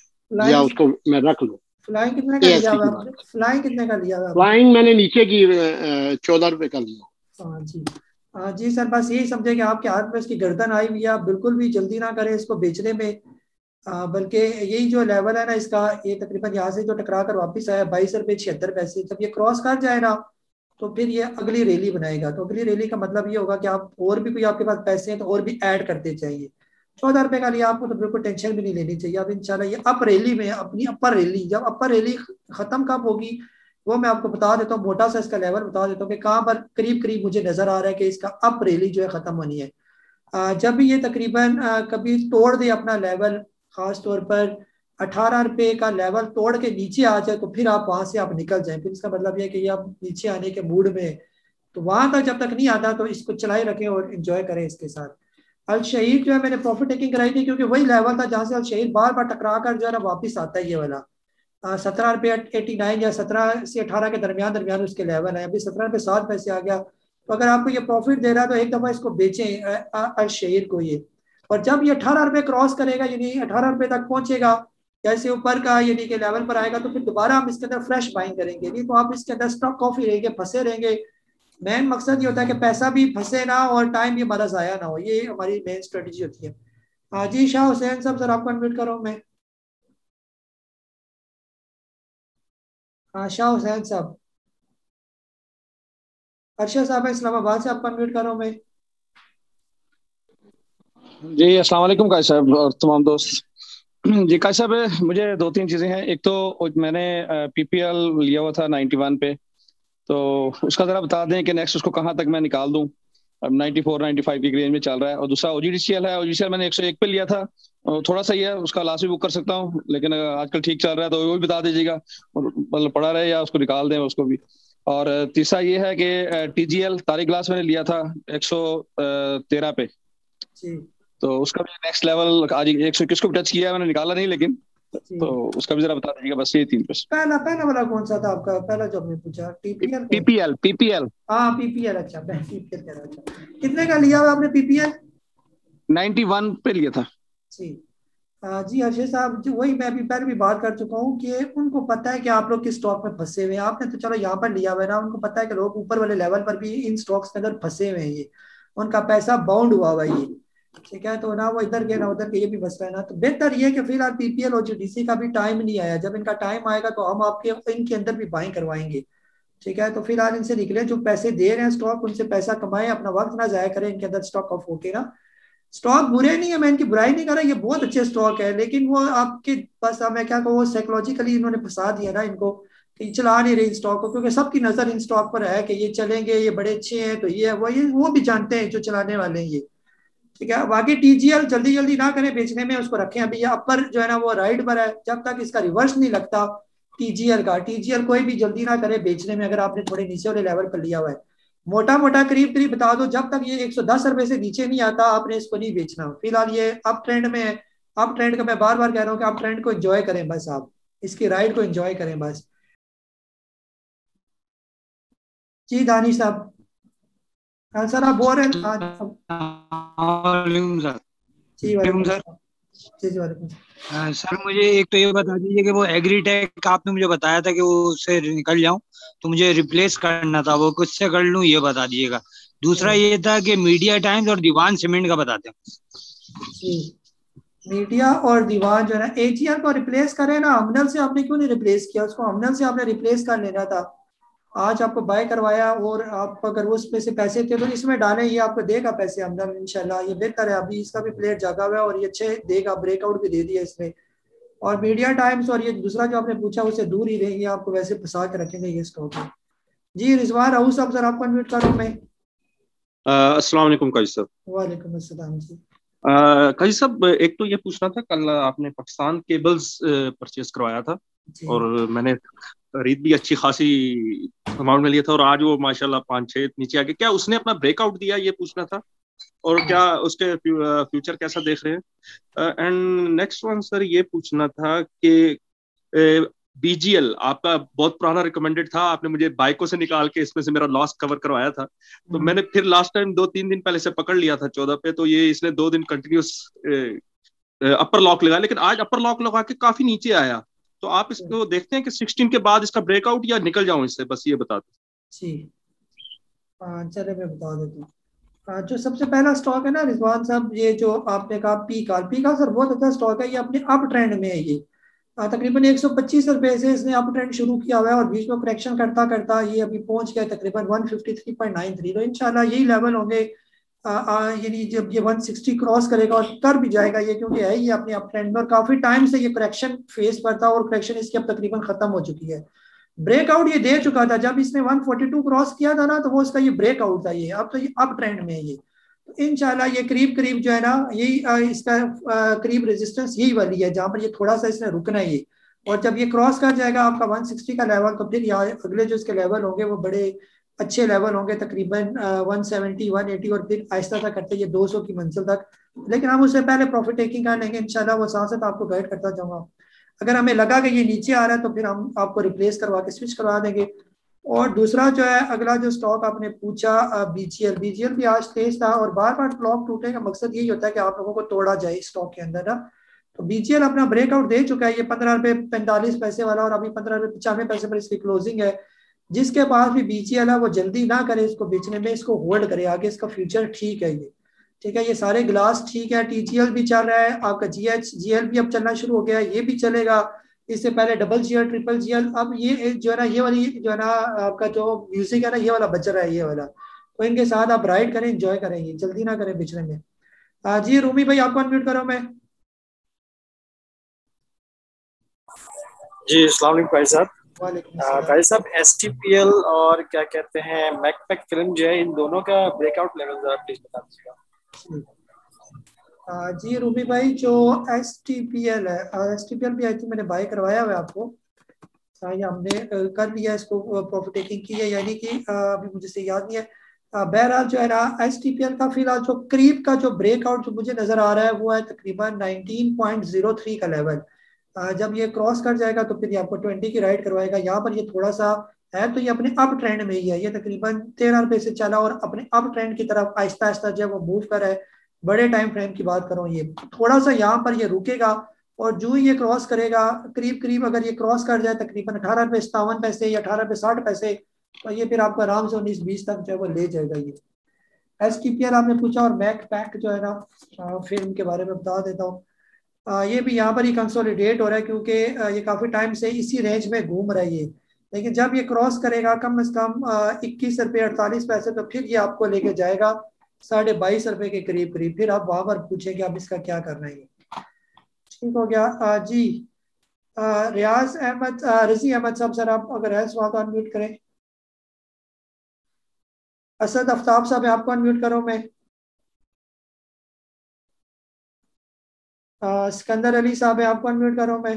या उसको मैं रख लूं। फ्लाइंग कितने का लिया हुआ आपने? फ्लाइंग कितने का लिया हुआ? फ्लाइंग मैंने नीचे की 14 रुपए का लिया। हाँ जी, हाँ जी सर, बस यही समझे कि आपके हाथ में इसकी गर्दन आई हुई है, आप बिल्कुल भी जल्दी ना करें इसको बेचने में, बल्कि यही जो लेवल है ना इसका, ये तकरीबन यहाँ से जो टकरा कर वापस आया 22 रुपये 76 पैसे, जब ये क्रॉस कर जाए ना तो फिर ये अगली रैली बनाएगा। तो अगली रैली का मतलब ये होगा कि आप और भी कोई आपके पास पैसे हैं तो और भी ऐड करते चाहिए। 14 रुपये का लिया आपको तो बिल्कुल टेंशन भी नहीं लेनी चाहिए। अब इंशाल्लाह ये अप रैली में, अपनी अपर रैली, जब अपर रैली खत्म कब होगी वो मैं आपको बता देता हूँ, मोटा सा इसका लेवल बता देता हूँ कि कहाँ पर करीब करीब मुझे नजर आ रहा है कि इसका अप रैली जो है खत्म होनी है। जब भी ये तकरीबन कभी तोड़ दे अपना लेवल, खास तौर पर 18 रुपये का लेवल तोड़ के नीचे आ जाए, तो फिर आप वहां से आप निकल जाएं। फिर इसका मतलब यह है कि ये आप नीचे आने के मूड में, तो वहां तक जब तक नहीं आता तो इसको चलाए रखें और एंजॉय करें इसके साथ। अल शहीद जो है मैंने प्रॉफिट टेकिंग कराई थी, क्योंकि वही लेवल था जहाँ से अल शहीद बार बार टकरा कर जो है ना वापिस आता है। ये वाला 17 रुपये 89 या 17 से 18 के दरमियान उसके लेवल है। अभी 17 रुपये 7 पैसे आ गया। तो अगर आपको ये प्रॉफिट दे रहा है तो एक दफा इसको बेचें अल शहीद को ये। और जब ये 18 रुपये क्रॉस करेगा, यानी 18 रुपये तक पहुंचेगा, जैसे ऊपर का यानी कि लेवल पर आएगा, तो फिर दोबारा हम इसके अंदर फ्रेश बाइंग करेंगे। नहीं तो आप इसके अंदर स्टॉक कॉफी रहेंगे, फंसे रहेंगे। मेन मकसद ये होता है कि पैसा भी फंसे ना और टाइम भी हमारा ज़ाया ना हो, ये हमारी मेन स्ट्रेटजी होती है। हाँ जी शाह हुसैन साहब, सर आपको अनम्यूट करो मैं। हाँ शाह हुसैन साहब, अर्शद साहब है इस्लामाबाद से, आपको अनम्यूट करो मैं। जी अस्सलाम वालेकुम काश साहब और तमाम दोस्त। जी काश साहब, मुझे 2-3 चीजें हैं। एक तो मैंने PPL लिया हुआ था 91 पे, तो उसका जरा बता दें कि नेक्स्ट उसको कहाँ तक मैं निकाल दूं। अब 94-95 की रेंज में चल रहा है। और दूसरा OGDCL है, OGDCL मैंने 101 पे लिया था, थोड़ा सा ही है, उसका लॉस भी बुक कर सकता हूँ, लेकिन आजकल ठीक चल रहा है तो वो भी बता दीजिएगा, मतलब पड़ा रहे या उसको निकाल दें उसको भी। और तीसरा ये है कि TGL तारीख ग्लास मैंने लिया था 113 पे, तो उसका भी नेक्स्ट लेवल आज 121 को टच किया है, मैंने निकाला नहीं, लेकिन तो उसका भी जरा बता दीजिएगा। बस ये 3 प्रश्न। पहला वाला कौन सा था आपका? पहला जो आपने पूछा PPL। हाँ PPL। अच्छा PPL कह रहा था। कितने का लिया हुआ आपने PPL? 91 पे लिया था जी अर्शद साहब, वही मैं अभी पहले भी बात कर चुका हूँ कि उनको पता है कि आप लोग किस स्टॉक में फंसे हुए हैं। आपने तो चलो यहाँ पर लिया हुआ है ना, उनको पता है कि लोग ऊपर वाले लेवल पर भी इन स्टॉक्स के अंदर फंसे हुए हैं, ये उनका पैसा बाउंड हुआ हुआ है ये, ठीक है। तो ना वो इधर के ना उधर के, ये भी मसला है ना। तो बेहतर ये है कि फिलहाल PPL और OGDC का भी टाइम नहीं आया। जब इनका टाइम आएगा तो हम आपके इनके अंदर भी बाइंग करवाएंगे, ठीक है। तो फिलहाल इनसे निकले, जो पैसे दे रहे हैं स्टॉक, उनसे पैसा कमाएं, अपना वक्त ना जाया करें इनके अंदर स्टॉक ऑफ होके ना। स्टॉक बुरे नहीं है, मैं इनकी बुराई नहीं कर रहा, ये बहुत अच्छे स्टॉक है, लेकिन वो आपके बस मैं क्या कहूँ, साइकोलॉजिकली इन्होंने फंसा दिया ना इनको कि चला नहीं रहे इन स्टॉक को, क्योंकि सबकी नजर इन स्टॉक पर है कि ये चलेंगे, ये बड़े अच्छे हैं, तो ये वो भी जानते हैं जो चलाने वाले हैं ये, ठीक है। बाकी TGL जल्दी ना करें बेचने में, उसको रखें। अभी ये अपर जो है ना वो राइट पर है, जब तक इसका रिवर्स नहीं लगता TGL कोई भी जल्दी ना करे बेचने में। अगर आपने थोड़े नीचे वाले लेवल पर लिया हुआ है, मोटा करीब बता दो, जब तक ये 110 रुपए से नीचे नहीं आता आपने इसको नहीं बेचना। फिलहाल ये अप ट्रेंड में है, अप ट्रेंड का मैं बार बार कह रहा हूँ कि अप ट्रेंड को एंजॉय करें, बस आप इसकी राइड को एंजॉय करें बस। जी दानिश साहब, सर आप बोल रहे हैं? सर मुझे एक तो ये बता दीजिए कि वो एग्रीटेक आपने मुझे बताया था कि वो उससे निकल जाऊं, तो मुझे रिप्लेस करना था, वो किससे कर लूं ये बता दीजिएगा। दूसरा ये था कि मीडिया टाइम्स और दीवान सीमेंट का बताते हैं। मीडिया और दीवान जो है ना, AGL को रिप्लेस करें ना, हमनल से आपने क्यों नहीं रिप्लेस किया उसको? हमनल से आपने रिप्लेस कर लेना था। आज आपको बाय करवाया और आप अगर वो उसमें से पैसे थे तो इसमें डालें, ये आपको देगा पैसे हमनल इंशाल्लाह, ये बेहतर है। अभी इसका भी प्लेट जागा हुआ है और ये अच्छे देगा, ब्रेकआउट भी दे दिया इसने। और मीडिया टाइम्स और ये दूसरा जो आपने पूछा उससे दूर ही रहेंगे, आपको वैसे फंसा के रखेंगे ये स्टॉक में। जी रिजवान राउस साहब सर आपको अनम्यूट करूं मैं। अस्सलाम वालेकुम काजी साहब। वालेकुम अस्सलाम जी। काजी साहब, एक तो ये पूछना था, कल आपने पाकिस्तान केबल्स परचेज करवाया था और मैंने खरीद भी अच्छी खासी अमाउंट में लिया था और आज वो माशाल्लाह 5-6 नीचे आ गए। क्या उसने अपना ब्रेकआउट दिया, ये पूछना था, और क्या उसके फ्यूचर कैसा देख रहे हैं? एंड नेक्स्ट वन सर ये पूछना था कि BGL आपका बहुत पुराना रिकमेंडेड था, आपने मुझे बाइको से निकाल के इसमें से मेरा लॉस कवर करवाया था, तो मैंने फिर लास्ट टाइम 2-3 दिन पहले से पकड़ लिया था 14 पे, तो ये इसने 2 दिन कंटिन्यूस अपर लॉक लगाया, लेकिन आज अपर लॉक लगा के काफी नीचे आया, तो आप इसको देखते हैं कि 16 के बाद इसका ब्रेकआउट या निकल जाऊं इससे, बस ये बता दें। जी चले मैं बता देता हूँ। जो सबसे पहला स्टॉक है ना रिजवान साहब, ये जो आपने कहा पी का सर बहुत अच्छा स्टॉक है, ये अपने अप ट्रेंड में है। ये तकरीबन 125 रुपए से इसने अप ट्रेंड शुरू किया हुआ है और बीच में करेक्शन करता करता ये अभी पहुंच गया तकरीबन 153.93। तो इंशाल्लाह यही लेवल होंगे, यानी जब ये 160 क्रॉस करेगा और कर भी जाएगा ये, क्योंकि है ये अपने अप ट्रेंड में और काफी टाइम से ये करेक्शन फेस पर था और करेक्शन इसकी अब तकरीबन खत्म हो चुकी है। ब्रेकआउट ये दे चुका था, जब इसने 142 क्रॉस किया था ना, तो वो इसका ये ब्रेकआउट था। ये अब तो ये अप ट्रेंड में है ये, तो इंशाल्लाह ये करीब जो है ना, यही इसका करीब रेजिस्टेंस यही वाली है जहां पर ये थोड़ा सा इसने रुकना है ये, और जब ये क्रॉस कर जाएगा आपका 160 का लेवल, तो फिर यहाँ अगले जो इसके लेवल होंगे वो बड़े अच्छे लेवल होंगे, तकरीबन 170 180 और फिर आहिस्ता सा करते ये 200 की मंजिल तक। लेकिन हम उससे पहले प्रॉफिट टेकिंग कर लेंगे इंशाल्लाह, वो साथ साथ आपको गाइड करता जाऊंगा। अगर हमें लगा कि ये नीचे आ रहा है तो फिर हम आपको रिप्लेस करवा के स्विच करवा देंगे। और दूसरा जो है अगला जो स्टॉक आपने पूछा BGL भी आज तेज था और बार बार ब्लॉक टूटने का मकसद यही होता है कि आप लोगों को तोड़ा जाए स्टॉक के अंदर ना। तो BGL अपना ब्रेकआउट दे चुका है, ये 15 रुपए 45 पैसे वाला और अभी 15 रुपए 95 पैसे पर इसकी क्लोजिंग है। जिसके पास भी BGL है वो जल्दी ना करे इसको बेचने में, इसको होल्ड करे, आगे इसका फ्यूचर ठीक है ये, ठीक है। ये सारे ग्लास ठीक है, TGL भी चल रहा है आपका, GL भी अब चलना शुरू हो गया है, ये भी चलेगा। इससे पहले DGL GGL, अब ये जो है ना, ये वाली जो है ना आपका जो म्यूजिक है ना, ये वाला बच रहा है ये वाला, तो इनके साथ आप राइड करें, एंजॉय करेंगे, जल्दी ना करें बेचने में। जी रूमी भाई आपको अनम्यूट करो मैं। जी अस्सलाम वालेकुम भाई साहब। भाई साहब STPL और क्या कहते हैं मैकपैक फिल्म जो है, इन दोनों का ब्रेकआउट लेवल जरा प्लीज बता दीजिएगा। जी रूबी भाई, जो STPL है, STPL भी आई थिंक मैंने बाय करवाया हुआ है आपको, या हमने कर लिया इसको, प्रॉफिट टेकिंग की है यानी कि अभी मुझे से याद नहीं है। बहरहाल जो है ना STPL का फिलहाल जो करीब का जो ब्रेकआउट जो मुझे नजर आ रहा है वो है तकरीबन 19.03 का लेवल। जब ये क्रॉस कर जाएगा तो फिर ये आपको 20 की राइड करवाएगा। यहाँ पर ये थोड़ा सा है तो ये अपने अप ट्रेंड में ही है, ये तकरीबन 13 रुपए से चला और अपने अप ट्रेंड की तरफ आहिस्ता आहिस्ता जब वो मूव कर है, बड़े टाइम फ्रेम की बात करूँ, ये थोड़ा सा यहाँ पर ये रुकेगा और जो ही ये क्रॉस करेगा करीब अगर ये क्रॉस कर जाए तकरीबन 18 रुपए 57 पैसे या 18 रुपए 60 पैसे, तो ये फिर आपको आराम से 19-20 तक जो है वो ले जाएगा ये। STPL आपने पूछा और मैकपैक जो है ना फिल्म के बारे में बता देता हूँ। ये भी यहाँ पर ही कंसोलिडेट हो रहा है क्योंकि ये काफी टाइम से इसी रेंज में घूम रहा है ये, लेकिन जब ये क्रॉस करेगा कम से कम 21 रुपए 48 पैसे, तो फिर ये आपको लेके जाएगा 22.5 रुपए के करीब, फिर आप वहां पर पूछेंगे आप इसका क्या करना है। ठीक हो गया। जी रियाज अहमद रजी अहमद साहब सर आप अगर है सवाल तो अनम्यूट करें। असद आफ्ताब साहब आपको अनम्यूट करो मैं। सिकंदर अली साहब है आपको अनम्यूट करो मैं।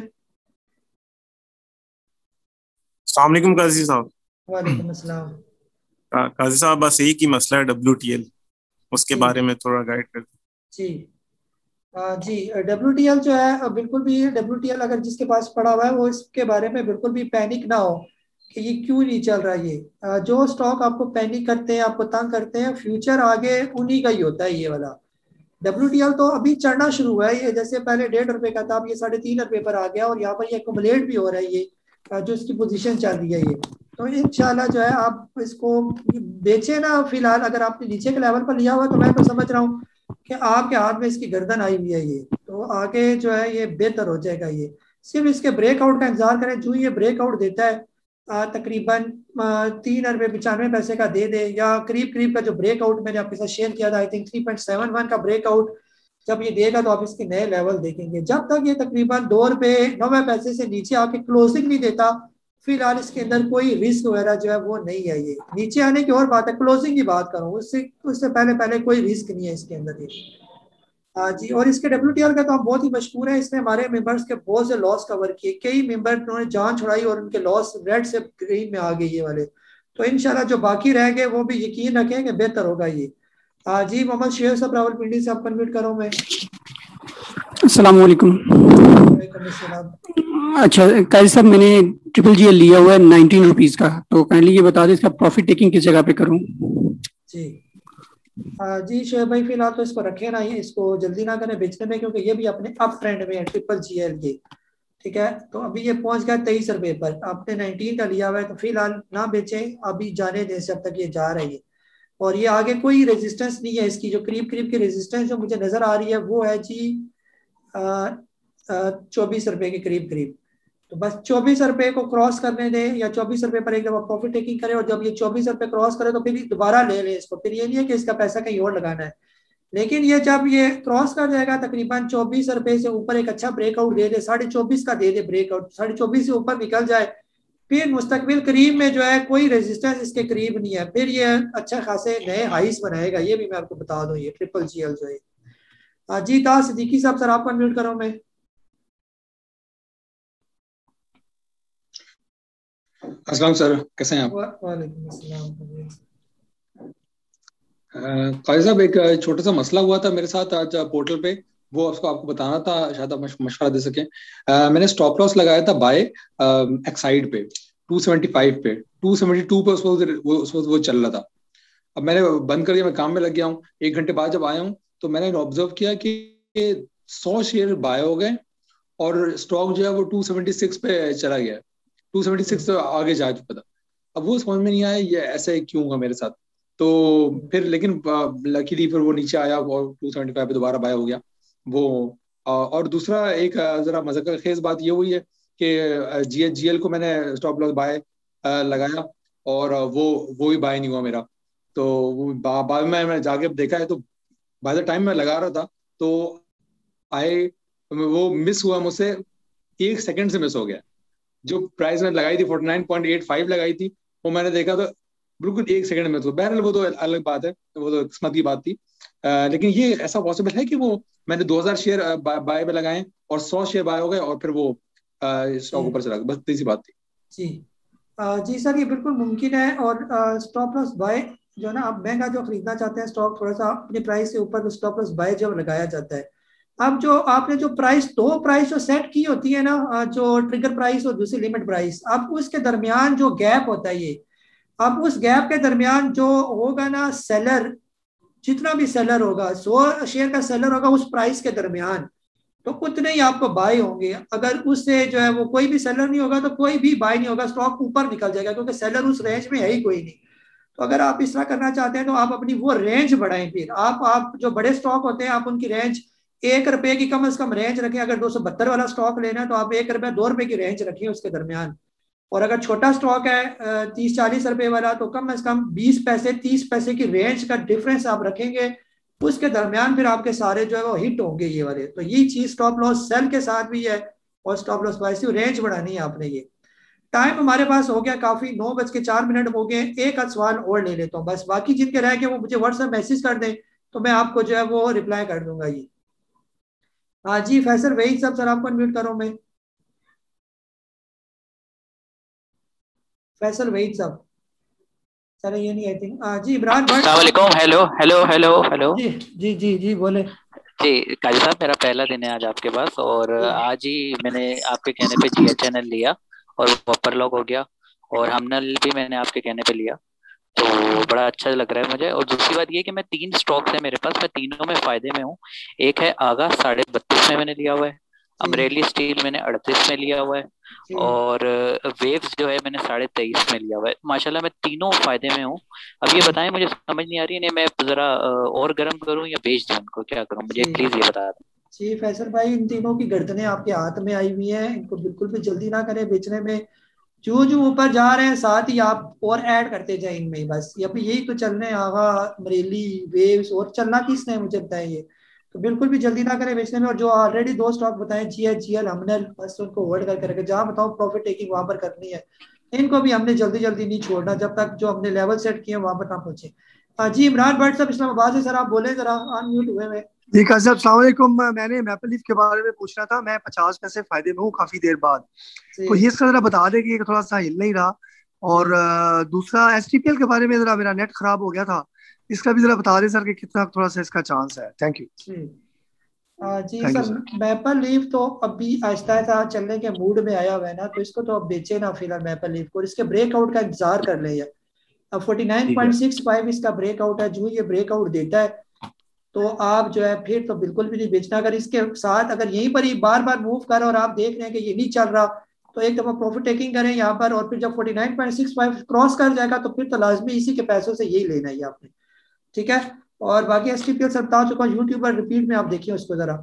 अस्सलाम वालेकुम काजी साहब। वालेकुम अस्सलाम। काजी साहब बस एक ही मसला है WTL, उसके बारे में थोड़ा गाइड कर जी। जी WTL जो है बिल्कुल भी WTL अगर जिसके पास पड़ा हुआ है वो इसके बारे में बिल्कुल भी पैनिक ना हो कि ये क्यों नहीं चल रहा है। ये जो स्टॉक आपको पैनिक करते हैं, आपको तंग करते हैं, फ्यूचर आगे उन्हीं का ही होता है ये वाला। WTL तो अभी चढ़ना शुरू हुआ है, ये जैसे पहले 1.5 रुपए का था, अब ये 3.5 रुपए पर आ गया और यहाँ पर ये एक्युमुलेट भी हो रहा है ये जो इसकी पोजीशन चल रही है ये। तो इंशाल्लाह जो है आप इसको बेचे ना, फिलहाल अगर आपने नीचे के लेवल पर लिया हुआ तो मैं तो समझ रहा हूँ कि आपके हाथ में इसकी गर्दन आई हुई है ये, तो तो आगे जो है ये बेहतर हो जाएगा। ये सिर्फ इसके ब्रेकआउट का इंतजार करें, जो ये ब्रेकआउट देता है तकरीबन 3 रुपये 95 पैसे का दे दे, या करीब करीब का जो ब्रेकआउट मैंने आपके साथ शेयर किया था, आई थिंक 3.71 का ब्रेकआउट जब ये देगा तो आप इसके नए लेवल देखेंगे। जब तक ये तकरीबन 2 रुपये 90 पैसे से नीचे आके क्लोजिंग नहीं देता, फिलहाल इसके अंदर कोई रिस्क वगैरह जो है वो नहीं है। ये नीचे आने की और बात है, क्लोजिंग की बात करूँ उससे पहले कोई रिस्क नहीं है इसके अंदर ये। हाँ जी, और इसके WTL का तो हम बहुत ही मशहूर है, इसने हमारे मेंबर्स के बहुत से लॉस कवर किए, कई मेंबर उन्होंने जान छुड़ाई और उनके लॉस रेड से ग्रीन में आ गए ये वाले। तो इंशाल्लाह जो बाकी रह गए वो भी यकीन रखें कि बेहतर होगा ये। जी मोहम्मद शेर साहब रावलपिंडी से आप कन्वर्ट करो मैं। अस्सलाम वालेकुम। अच्छा काजी साहब, मैंने GGL लिया हुआ है 19 रुपीज का, तो काइंडली ये बता दें इसका प्रॉफिट टेकिंग किस जगह पे करूं? जी शेर भाई फिलहाल तो इसको रखे ना, ही इसको जल्दी ना करें बेचने में, क्योंकि ये भी अपने अप ट्रेंड में है GGL ये, ठीक है। तो अभी ये पहुंच गया 23 रुपए पर, आपने 19 का लिया हुआ है तो फिलहाल ना बेचें, अभी जाने दें जब तक ये जा रही है। और ये आगे कोई रेजिस्टेंस नहीं है इसकी, जो करीब की रेजिस्टेंस जो मुझे नजर आ रही है वो है जी 24 रुपए के करीब। तो बस 24 रुपए को क्रॉस करने दें, या 24 रुपए पर एक दफा प्रॉफिट टेकिंग करें, और जब ये 24 रुपए क्रॉस करे तो फिर दोबारा ले लें इसको। फिर ये नहीं है कि इसका पैसा कहीं और लगाना है, लेकिन ये जब ये क्रॉस कर जाएगा तकरीबन 24 रुपए से ऊपर एक अच्छा ब्रेकआउट दे दे, 24.5 का दे दे ब्रेकआउट, 24.5 से ऊपर निकल जाए, फिर मुस्तकबिल करीब में जो है कोई रेजिस्टेंस इसके करीब नहीं है, फिर ये अच्छा खासे नए हाइस बनाएगा। ये भी मैं आपको बता दूं, ये GGL जो है। जी ता सिद्दीकी साहब सर आपको अनम्यूट करो मैं। अस्सलाम सर, कैसे हैं आप? वालेकुम अस्सलाम। काजी साहब, एक छोटा सा मसला हुआ था मेरे साथ आज पोर्टल पे, वो आपको बताना था, शायद आप मशवरा दे सकें। मैंने स्टॉप लॉस लगाया था बाय एक्साइड पे 275 पे, 272 पे उस वक्त वो चल रहा था। अब मैंने बंद कर दिया, मैं काम में लग गया हूँ। 1 घंटे बाद जब आया हूँ तो मैंने ऑब्जर्व किया कि 100 शेयर बाय हो गए और स्टॉक जो है वो 276 पे चला गया, 276 तो आगे जा चुका था। अब वो समझ में नहीं आया ये ऐसे क्यों हुआ मेरे साथ। तो फिर लेकिन लकीली फिर वो नीचे आया और 275 पे दोबारा बाय हो गया वो। और दूसरा एक जरा मज़ाक खेज बात ये हुई है कि GGL को मैंने स्टॉप लॉस बाय लगाया और वो ही बाय नहीं हुआ मेरा। तो वो बाद में मैंने जाके देखा है तो बाय द टाइम मैं लगा रहा था तो वो मिस हुआ मुझसे, 1 सेकंड से मिस हो गया। जो प्राइस मैंने लगाई थी 49.85 लगाई थी, वो मैंने देखा तो बिल्कुल 1 सेकंड में। तो बहरहाल वो तो अलग बात है, वो तो किस्मत की बात थी। लेकिन ये ऐसा पॉसिबल है कि वो मैंने 2000 शेयर बाय में लगाए और 100 शेयर बाय हो गए और फिर वो स्टॉक ऊपर चला गया, बस इसी बात थी। जी सर, ये बिल्कुल मुमकिन है। और स्टॉप लॉस बाय जो है ना, आप महंगा जो खरीदना चाहते हैं स्टॉक थोड़ा सा अपनी प्राइस से ऊपर, तो स्टॉप लॉस बाय जब लगाया जाता है। अब जो आपने जो दो प्राइस जो सेट की होती है ना, जो ट्रिगर प्राइस और दूसरी लिमिट प्राइस, अब उसके दरमियान जो गैप होता है ये, अब उस गैप के दरमियान जो होगा ना, सेलर जितना भी सेलर होगा, 100 शेयर का सेलर होगा उस प्राइस के दरमियान, तो उतने ही आपको बाय होंगे। अगर उससे जो है वो कोई भी सेलर नहीं होगा तो कोई भी बाय नहीं होगा, स्टॉक ऊपर निकल जाएगा, क्योंकि सेलर उस रेंज में है ही कोई नहीं। तो अगर आप इस तरह करना चाहते हैं तो आप अपनी वो रेंज बढ़ाएं। फिर आप जो बड़े स्टॉक होते हैं आप उनकी रेंज 1 रुपए की कम से कम रेंज रखें। अगर 272 वाला स्टॉक लेना है तो आप 1 रुपए 2 रुपए की रेंज रखिए उसके दरमियान। और अगर छोटा स्टॉक है 30-40 रुपए वाला, तो कम से कम 20 पैसे 30 पैसे की रेंज का डिफरेंस आप रखेंगे, उसके दरमियान फिर आपके सारे जो है वो हिट होंगे ये वाले। तो ये चीज स्टॉप लॉस सेल के साथ भी है और स्टॉप लॉस बाय से रेंज बढ़ानी है आपने। ये टाइम हमारे पास हो गया काफी, 9:04 हो गए। एक आध सवाल और ले लेता हूँ बस, बाकी जिनके रह गए वो मुझे व्हाट्सएप मैसेज कर दें तो मैं आपको जो है वो रिप्लाई कर दूंगा। ये हाँ जी, फैसल वही सब सर आपको अनम्यूट करो मैं। फैसल वहीद साहब सर, ये नहीं आई थिंक। जी इमरान भट्ट, अस्सलाम वालेकुम। हेलो हेलो हेलो हेलो जी जी जी जी बोले जी। काजी साहब, मेरा पहला दिन है आज आपके पास, और आज ही मैंने आपके कहने पे GHNL लिया और वो अपर लॉक हो गया, और हमनल भी मैंने आपके कहने पे लिया, तो बड़ा अच्छा लग रहा है मुझे। और दूसरी बात ये कि मैं 3 स्टॉक्स है मेरे पास, मैं तीनों में फायदे में हूँ। एक है आगा 32.5 में मैंने लिया हुआ है, अमरेली स्टील मैंने 38 में लिया हुआ है, और वेव्स जो है मैंने 23.5 में लिया हुआ है। माशाल्लाह मैं तीनों फायदे में हूँ। अब ये बताएं, मुझे समझ नहीं आ रही है, मैं जरा और गर्म करूँ या बेच दूँ उनको, क्या करूँ मुझे प्लीज ये बता दें। जी फैसल भाई, इन तीनों की गर्दनें आपके हाथ में आई हुई हैं, इनको बिल्कुल भी जल्दी ना करें बेचने में। जो जो ऊपर जा रहे हैं साथ ही आप और ऐड करते जाए इनमें ही, बस ये अभी यही तो चल रहे हैं आगा, अमरेली, वेव्स, और चलना किसने मुझे बताएं ये। तो बिल्कुल भी जल्दी ना करें बेचने में। और जो ऑलरेडी दो स्टॉक बताए GHGL, हमने बस उनको होल्ड करके रखे, जहाँ बताओ प्रॉफिट टेकिंग वहां पर करनी है। इनको भी हमने जल्दी जल्दी नहीं छोड़ना जब तक जो हमने लेवल सेट किए वहां पर ना पहुंचे। जी इमरान भट्ट साहब इस्लामाबाद से, सर आप बोले जरा, अनम्यूट हुए हुए। जी काजी साहब अस्सलाम वालेकुम। मैंने मैपल लीफ के बारे में पूछना था, मैं 50 पैसे फायदे में हूँ काफी देर बाद, तो ये इसका जरा बता दें कि ये थोड़ा सा हिल नहीं रहा। और दूसरा STPL के बारे में जरा मेरा नेट खराब हो गया था, इसका भी जरा बता दें सर कि कितना थोड़ा सा इसका चांस है। Thank you. जी सर, मैपल लीफ तो अभी आहिस्ता आहिस्ता चलने के मूड में आया हुआ है ना, तो इसको तो अब बेचे ना फिलहाल मैपल लीफ को, और इसके ब्रेकआउट का इंतजार कर लें। अब 49.65 इसका ब्रेकआउट है, जो ये ब्रेकआउट देता है तो आप जो है फिर तो बिल्कुल भी नहीं बेचना। अगर इसके साथ अगर यहीं पर ही बार बार मूव कर और आप देख रहे हैं कि ये नहीं चल रहा, तो एक दफा प्रॉफिट टेकिंग करें यहाँ पर, और फिर जब 49.65 क्रॉस कर जाएगा तो फिर तो लाजमी इसी के पैसों से यही लेना है आपने, ठीक है। और बाकी STPL से बता चुका हूँ, यूट्यूब पर रिपीट में आप देखिए उसको जरा।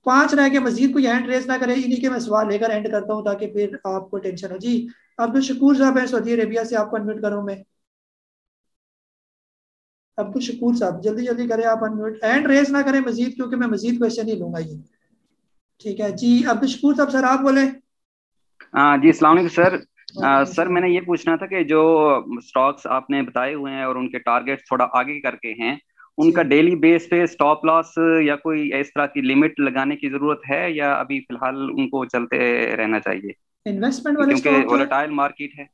5 रह के मजीद कोई हैंड रेस ना करे, इन्हीं के मैं सवाल लेकर एंड करता हूँ ताकि फिर आपको टेंशन हो। जी अब्दुल शकूर साहब है सऊदी अरेबिया से, आपको अनम्यूट करूँ मैं। अब्दुल शकूर साहब जल्दी जल्दी करें आप अनम्यूट, एंड रेस ना करें मजीद, क्योंकि मैं मजीद क्वेश्चन ही लूंगा ये, ठीक है। जी अब्दुल शकूर साहब, सर आप बोले। जी अस्सलाम वालेकुम सर। सर मैंने ये पूछना था कि जो स्टॉक्स आपने बताए हुए हैं और उनके टारगेट्स थोड़ा आगे करके हैं, उनका डेली बेस पे स्टॉप लॉस या कोई इस तरह की लिमिट लगाने की जरूरत है, या अभी फिलहाल उनको चलते रहना चाहिए? इन्वेस्टमेंट वाले क्योंकि स्टॉक वोलेटाइल मार्केट है।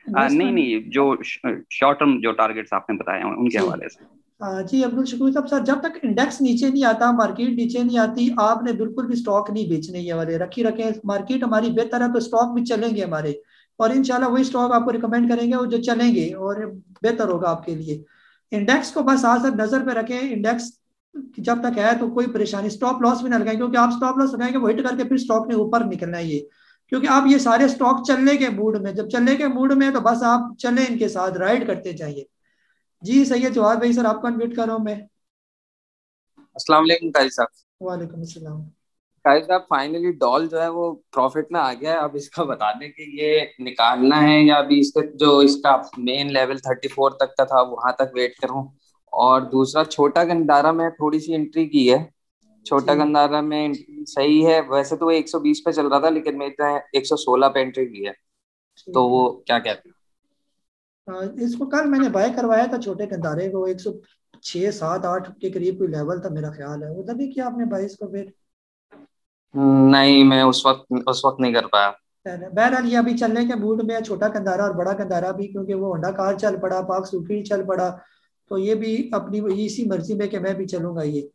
नहीं, जो शॉर्ट टर्म जो टारगेट्स आपने बताए हैं उनके हवाले से। जी अब्दुल शकूर साहब, सर जब तक इंडेक्स नीचे नहीं आता, मार्केट नीचे नहीं आती, आपने बिल्कुल भी स्टॉक नहीं बेचने, ये वाले रखी रखें। मार्केट हमारी बेहतर है तो स्टॉक भी चलेंगे हमारे, और इंशाल्लाह वही स्टॉक आपको रिकमेंड करेंगे और जो चलेंगे और बेहतर होगा आपके लिए। इंडेक्स को बस साथ साथ नजर पे रखें, इंडेक्स जब तक है तो कोई परेशानी, स्टॉप लॉस भी ना लगाएं, क्योंकि आप स्टॉप लॉस लगाएंगे वो हिट करके फिर स्टॉक ने ऊपर निकलना है ये, क्योंकि आप ये सारे स्टॉक चलने के मूड में, जब चलने के मूड में तो बस आप चले इनके साथ, राइड करते जाइए। जी सही है जवाब भाई, सर आपको अनम्यूट कर रहा हूं मैं। अस्सलाम वालेकुम काजी साहब। वालेकुम अस्सलाम। काजी साहब फाइनली डॉल जो है वो प्रॉफिट में आ गया है, अब इसका बता दें कि ये निकालना है या अभी इसका जो इसका मेन लेवल 34 तक का था वहां तक वेट करूं। और दूसरा छोटा गंदारा में थोड़ी सी एंट्री की है, छोटा गंदारा में एंट्री सही है, वैसे तो वो 120 पे चल रहा था लेकिन मैंने 116 पे एंट्री की है, तो वो क्या कहते हैं? इसको कल मैंने बाय करवाया था छोटे गंदारे को, 106, 7, 8 के करीब कोई लेवल था मेरा ख्याल है, उधर नहीं किया आपने बाय इसको फिर? नहीं, मैं उस वक्त नहीं कर पाया। बहरहाल ये अभी चलने के मूड में है, छोटा गंदारा और बड़ा गंदारा भी, क्योंकि वो होंडा कार चल पड़ा, पाक सूफी चल पड़ा, तो ये भी अपनी इसी मर्जी में कि मैं भी चलूंगा ये।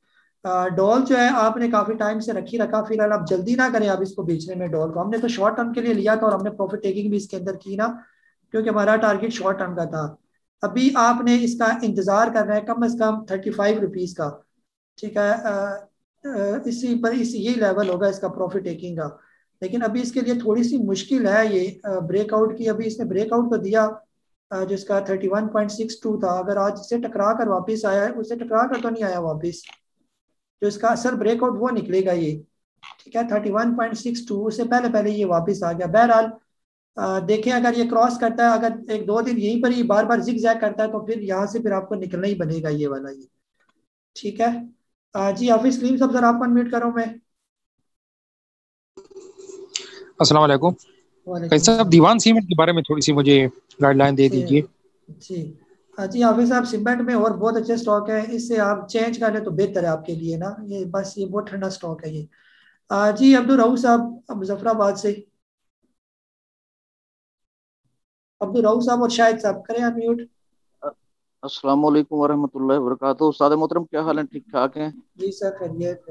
डॉल जो है आपने काफी टाइम से रखी रखा, फिलहाल आप जल्दी ना करें आप इसको बेचने में। डॉल को हमने तो शॉर्ट टर्म के लिए लिया था और हमने प्रॉफिट टेकिंग भी इसके अंदर की ना, क्योंकि हमारा टारगेट शॉर्ट टर्म का था। अभी आपने इसका इंतजार करना है कम से कम 35 रुपीज का, ठीक है। इसी पर यही लेवल होगा इसका प्रॉफिट टेकिंग का, लेकिन अभी इसके लिए थोड़ी सी मुश्किल है ये ब्रेकआउट की। अभी इसने ब्रेकआउट तो दिया जिसका 31.62 था, अगर आज इससे टकरा कर वापिस आया है, उससे टकरा कर तो नहीं आया वापिस, जो इसका असल ब्रेकआउट वो निकलेगा ये, ठीक है। 31.62 से पहले पहले ये वापस आ गया। बहरहाल देखें अगर ये क्रॉस करता है, अगर 1-2 दिन यहीं पर ही बार बार जिग-जैग करता है, तो फिर यहाँ से फिर आपको निकलना ही बनेगा ये वाला ये, ठीक है। जी हाफिज सलीम साहब, सर आपको अनम्यूट करो मैं। अस्सलाम वालेकुम। कैसा साहब दीवान सीमेंट के बारे में थोड़ी सी मुझे गाइडलाइन दे दीजिए। जी जी हाफिज साहब, सीमेंट में और बहुत अच्छे स्टॉक है, इससे आप चेंज कर ले तो बेहतर है आपके लिए ना, ये बस ये बहुत ठंडा स्टॉक है ये। जी अब्दुल राउफ साहब मुजफ्फराबाद से, अब्दुल राउफ साहब और शाहिद साहब करें अनम्यूट। अस्सलाम वालेकुम वरहमतुल्लाहि वबरकातुहू। उस्ताद मोहतरम क्या हाल है, ठीक ठाक हैं? जी सर खैरियत।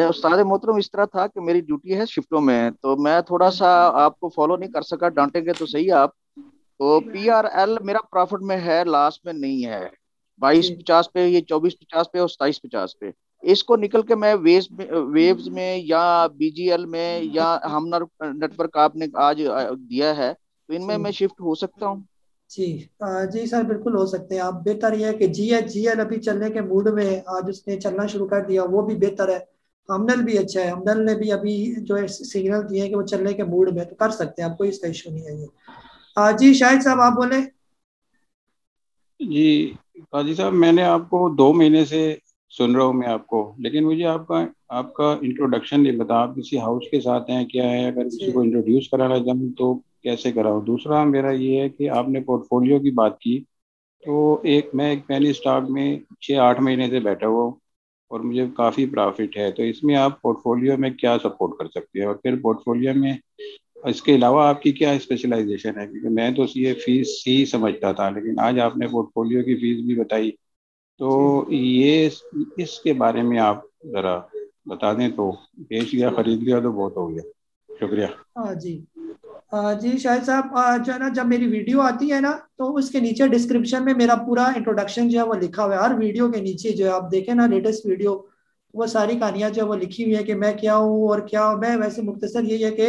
उस्ताद मोहतरम इस तरह था कि मेरी ड्यूटी है शिफ्टों में, तो मैं थोड़ा सा आपको फॉलो नहीं कर सका, डांटेंगे तो सही आप। तो PRL मेरा प्रॉफिट में है, लास्ट में नहीं है। 22.50 पे, ये 24.50 पे और 27.50 पे। इसको निकल के मैं वेव्स में या BGL में या हमनर नेटवर्क आपने आज दिया है, तो इनमें मैं शिफ्ट हो सकता हूँ? जी सर बिल्कुल हो सकते हैं आप। बेहतर यह है कि GHGL अभी चलने के मूड में है, आज उसने चलना शुरू कर दिया, वो भी बेहतर है। हमदल भी अच्छा है, हमदल ने भी अभी जो है सिग्नल दिए कि वो चलने के मूड में, तो कर सकते हैं आप, कोई इसका इशू नहीं है ये। जी शाहिद साहब आप बोले। जी काजी साहब, मैंने आपको 2 महीने से सुन रहा हूँ मैं आपको, लेकिन मुझे आपका आपका इंट्रोडक्शन नहीं पता। आप किसी हाउस के साथ हैं क्या है? अगर किसी को इंट्रोड्यूस कराना चाहूँ तो कैसे कराऊँ? दूसरा मेरा ये है कि आपने पोर्टफोलियो की बात की, तो मैं एक पेनी स्टॉक में 6-8 महीने से बैठा हुआ हूँ और मुझे काफ़ी प्रॉफिट है। तो इसमें आप पोर्टफोलियो में क्या सपोर्ट कर सकते हैं? और फिर पोर्टफोलियो में इसके अलावा आपकी क्या स्पेशलाइजेशन है? क्योंकि मैं तो ये फीस ही समझता था, लेकिन आज आपने पोर्टफोलियो की फीस भी बताई, तो ये इसके बारे में आप ज़रा बता दें तो बेच लिया खरीद लिया तो बहुत हो गया। शुक्रिया। जी शाहिद साहब, जो है ना जब मेरी वीडियो आती है ना तो उसके नीचे डिस्क्रिप्शन में मेरा पूरा इंट्रोडक्शन जो है वो लिखा हुआ है। हर वीडियो के नीचे जो है आप देखें ना लेटेस्ट वीडियो, वो सारी कहानियां जो है वो लिखी हुई है कि मैं क्या हूँ और क्या मैं। वैसे मुख्तसर यही है कि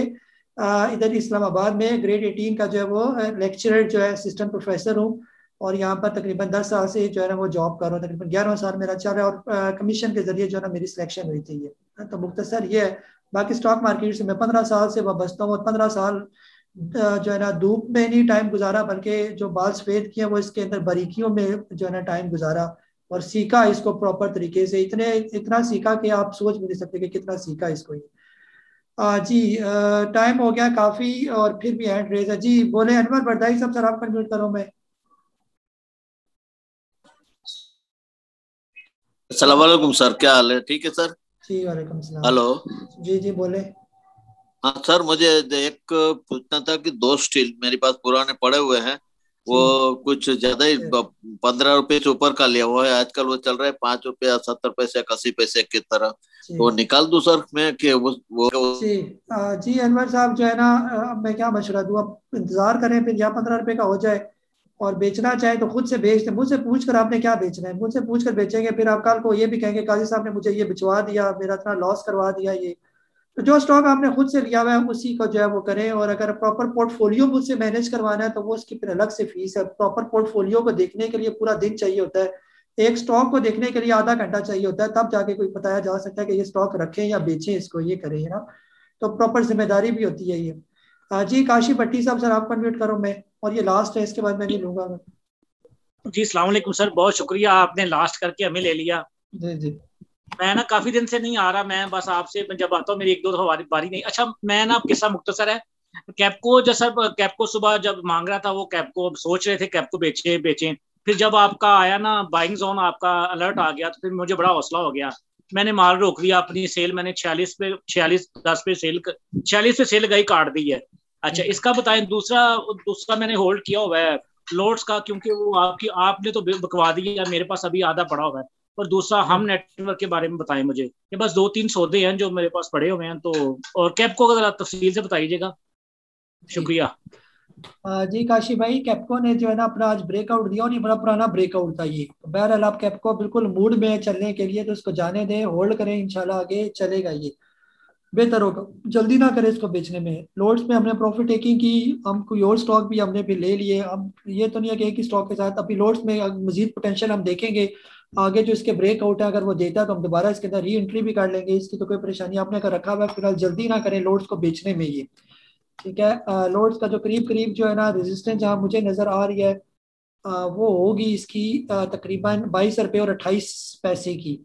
इधर इस्लामाबाद में ग्रेड 18 का जो है वो लेक्चरर जो है असिस्टेंट प्रोफेसर हूँ, और यहाँ पर तकरीबन 10 साल से जो है ना वो जॉब कर रहा हूँ। तकरीबन 11वां साल मेरा चल रहा है और कमीशन के जरिए जो है ना मेरी सिलेक्शन हुई थी ये। तो मुख्तसर ये है। बाकी स्टॉक मार्केट से मैं 15 साल से वाबस्ता हूँ और 15 साल जो है ना धूप में नहीं टाइम गुजारा, बल्कि जो बाल सफेद किए वो इसके अंदर बारीकियों में जो है ना टाइम गुजारा और सीखा इसको प्रॉपर तरीके से। इतना सीखा कि आप सोच भी नहीं सकते कि कितना सीखा इसको ये। जी टाइम हो गया काफी और फिर भी हैंड रेज है। जी बोले अनवर बरदाई साहब, सर आपका म्यूट करो मैं। अस्सलाम वालेकुम सर, क्या हाल है? ठीक है सर। जी वालेकुम सलाम। हेलो। जी बोले। हाँ सर, मुझे एक पूछना था कि 2 स्टील मेरे पास पुराने पड़े हुए हैं, वो कुछ ज्यादा ही 15 रुपए से ऊपर का लिया हुआ है। आजकल वो चल रहा है 5 रुपया 70 पैसे 81 पैसे की तरह, तो निकाल दूं सर मैं कि वो जी अनवर साहब जो है ना, मैं क्या मशवरा दूं, आप इंतजार करें फिर या 15 रुपए का हो जाए और बेचना चाहे तो खुद से बेच दें। मुझसे पूछ कर आपने क्या बेचना है, मुझसे पूछ कर बेचेंगे फिर आप कल को ये भी कहेंगे काजी साहब ने मुझे ये बिचवा दिया, मेरा इतना लॉस करवा दिया ये। तो जो स्टॉक आपने खुद से लिया हुआ है उसी को जो है वो करें। और अगर प्रॉपर पोर्टफोलियो मुझसे मैनेज करवाना है तो वो उसकी फिर अलग से फीस है। प्रॉपर पोर्टफोलियो को देखने के लिए पूरा दिन चाहिए होता है, एक स्टॉक को देखने के लिए आधा घंटा चाहिए होता है, तब जाके कोई बताया जा सकता है कि ये स्टॉक रखें या बेचें, इसको ये करें ना। तो प्रॉपर जिम्मेदारी भी होती है ये। जी काशी भट्टी साहब, सर आपको अनम्यूट करो मैं, और ये लास्ट है, इसके बाद मैं नहीं लूंगा मैं। जी अस्सलाम वालेकुम सर, बहुत शुक्रिया आपने लास्ट करके हमें ले लिया। जी मैं ना काफी दिन से नहीं आ रहा, मैं बस आपसे जब आता हूँ मेरी 1-2 दफा बारी नहीं। अच्छा मैं ना किस्सा मुख्तसर है, कैपको जो सर कैपको सुबह जब मांग रहा था वो कैपको सोच रहे थे कैपको बेचें, फिर जब आपका आया ना बाइंग जोन आपका अलर्ट आ गया तो फिर मुझे बड़ा हौसला हो गया, मैंने माल रोक लिया अपनी सेल, मैंने 46 पे सेल गई काट दी है। अच्छा इसका बताएं। दूसरा मैंने होल्ड किया हुआ है लोड्स का, क्योंकि वो आपने तो बकवा दिया, मेरे पास अभी आधा पड़ा हुआ है। और दूसरा हम नेटवर्क के बारे में बताएं मुझे, ये बस 2-3 सौदे हैं जो मेरे पास पड़े हुए हैं, तो और कैपको को जरा तफसील से बताइएगा, शुक्रिया। जी काशी भाई, कैपको ने जो है ना अपना आज ब्रेकआउट दिया और ये बड़ा पुराना ब्रेकआउट था ये। तो बहरहाल आप कैपको बिल्कुल मूड में चलने के लिए तो इसको जाने दें, होल्ड करें, इंशाल्लाह आगे चलेगा ये, बेहतर होगा। जल्दी ना करें इसको बेचने में। लोड्स में हमने प्रॉफिट टेकिंग की, हम कोई और स्टॉक भी हमने भी ले लिए। हम ये तो नहीं है कि एक ही स्टॉक के साथ, अभी लोड्स में मजीद पोटेंशियल हम देखेंगे आगे जो इसके ब्रेकआउट है, अगर वो देता है तो हम दोबारा इसके अंदर री एंट्री भी कर लेंगे, इसकी तो कोई परेशानी आपने अगर रखा हुआ है। फिलहाल जल्दी ना करें लोड्स को बेचने में ये, ठीक है। लोड्स का जो करीब जो है ना रेजिस्टेंस जहाँ मुझे नजर आ रही है वो होगी इसकी तकरीबन 22 रुपये और 28 पैसे की।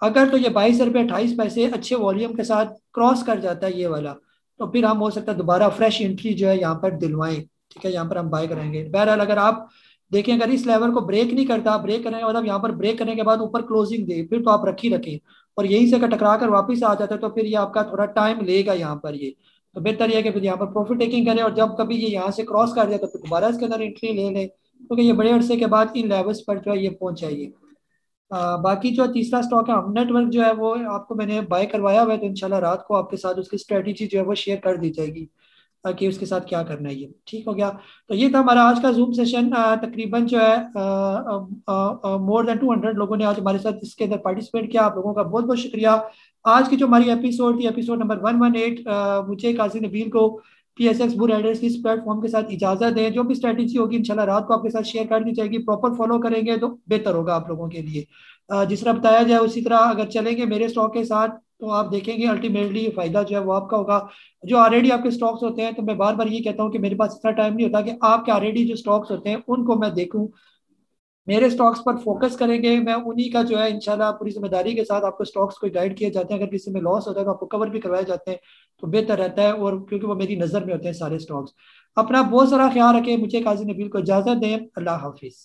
अगर तो ये 22 रुपये 28 पैसे अच्छे वॉल्यूम के साथ क्रॉस कर जाता है ये वाला, तो फिर हम हो सकता है दोबारा फ्रेश एंट्री जो है यहाँ पर दिलवाएं, ठीक है, यहाँ पर हम बाय करेंगे। बहरहाल अगर आप देखें अगर इस लेवल को ब्रेक नहीं करता, ब्रेक करने के बाद यहाँ पर ब्रेक करने के बाद ऊपर क्लोजिंग दे, फिर तो आप रखें और यहीं से अगर टकरा कर वापस आ जाता है तो फिर ये आपका थोड़ा टाइम लेगा यहाँ पर ये। तो बेहतर यह है कि फिर यहाँ पर प्रॉफिट टेकिंग करें और जब कभी ये यहाँ से क्रॉस कर जाए तो फिर दोबारा इसके अंदर एंट्री ले लें, क्योंकि ये बड़े अरसे के बाद इन लेवल्स पर जो है ये पहुंच जाइए। बाकी जो तीसरा स्टॉक है हम नेटवर्क जो है वो आपको मैंने बाय करवाया हुआ है, तो इंशाल्लाह रात को आपके साथ उसकी स्ट्रेटेजी जो है वो शेयर कर दी जाएगी ताकि उसके साथ क्या करना है ये, ठीक हो गया। तो ये था हमारा आज का जूम सेशन। तकरीबन जो है मोर देन 200 लोगों ने आज हमारे साथ इसके अंदर पार्टिसिपेट किया, आप लोगों का बहुत बहुत शुक्रिया। आज की जो हमारी एपिसोड थी, एपिसोड नंबर 118, मुझे काजी नबील को PSX बुल राइडर्स की इस प्लेटफॉर्म के साथ इजाजत दें। जो भी स्ट्रेटेजी होगी इंशाल्लाह रात को आपके साथ शेयर कर दी जाएगी, प्रॉपर फॉलो करेंगे तो बेहतर होगा आप लोगों के लिए। जिस तरह बताया जाए उसी तरह अगर चलेंगे मेरे स्टॉक के साथ तो आप देखेंगे अल्टीमेटली फायदा जो है वो आपका होगा। जो ऑलरेडी आपके स्टॉक्स होते हैं, तो मैं बार बार ये कहता हूँ कि मेरे पास इतना टाइम नहीं होता कि आपके ऑलरेडी जो स्टॉक्स होते हैं उनको मैं देखूं। मेरे स्टॉक्स पर फोकस करेंगे, मैं उन्हीं का जो है इंशाल्लाह पूरी जिम्मेदारी के साथ आपको स्टॉक्स को गाइड किए जाते हैं। अगर किसी में लॉस होता है तो आपको कवर भी करवाए जाते हैं, तो बेहतर रहता है, और क्योंकि वो मेरी नज़र में होते हैं सारे स्टॉक्स। अपना बहुत सारा ख्याल रखें। मुझे काजी नबील को इजाज़त दें। अल्लाह हाफिज़।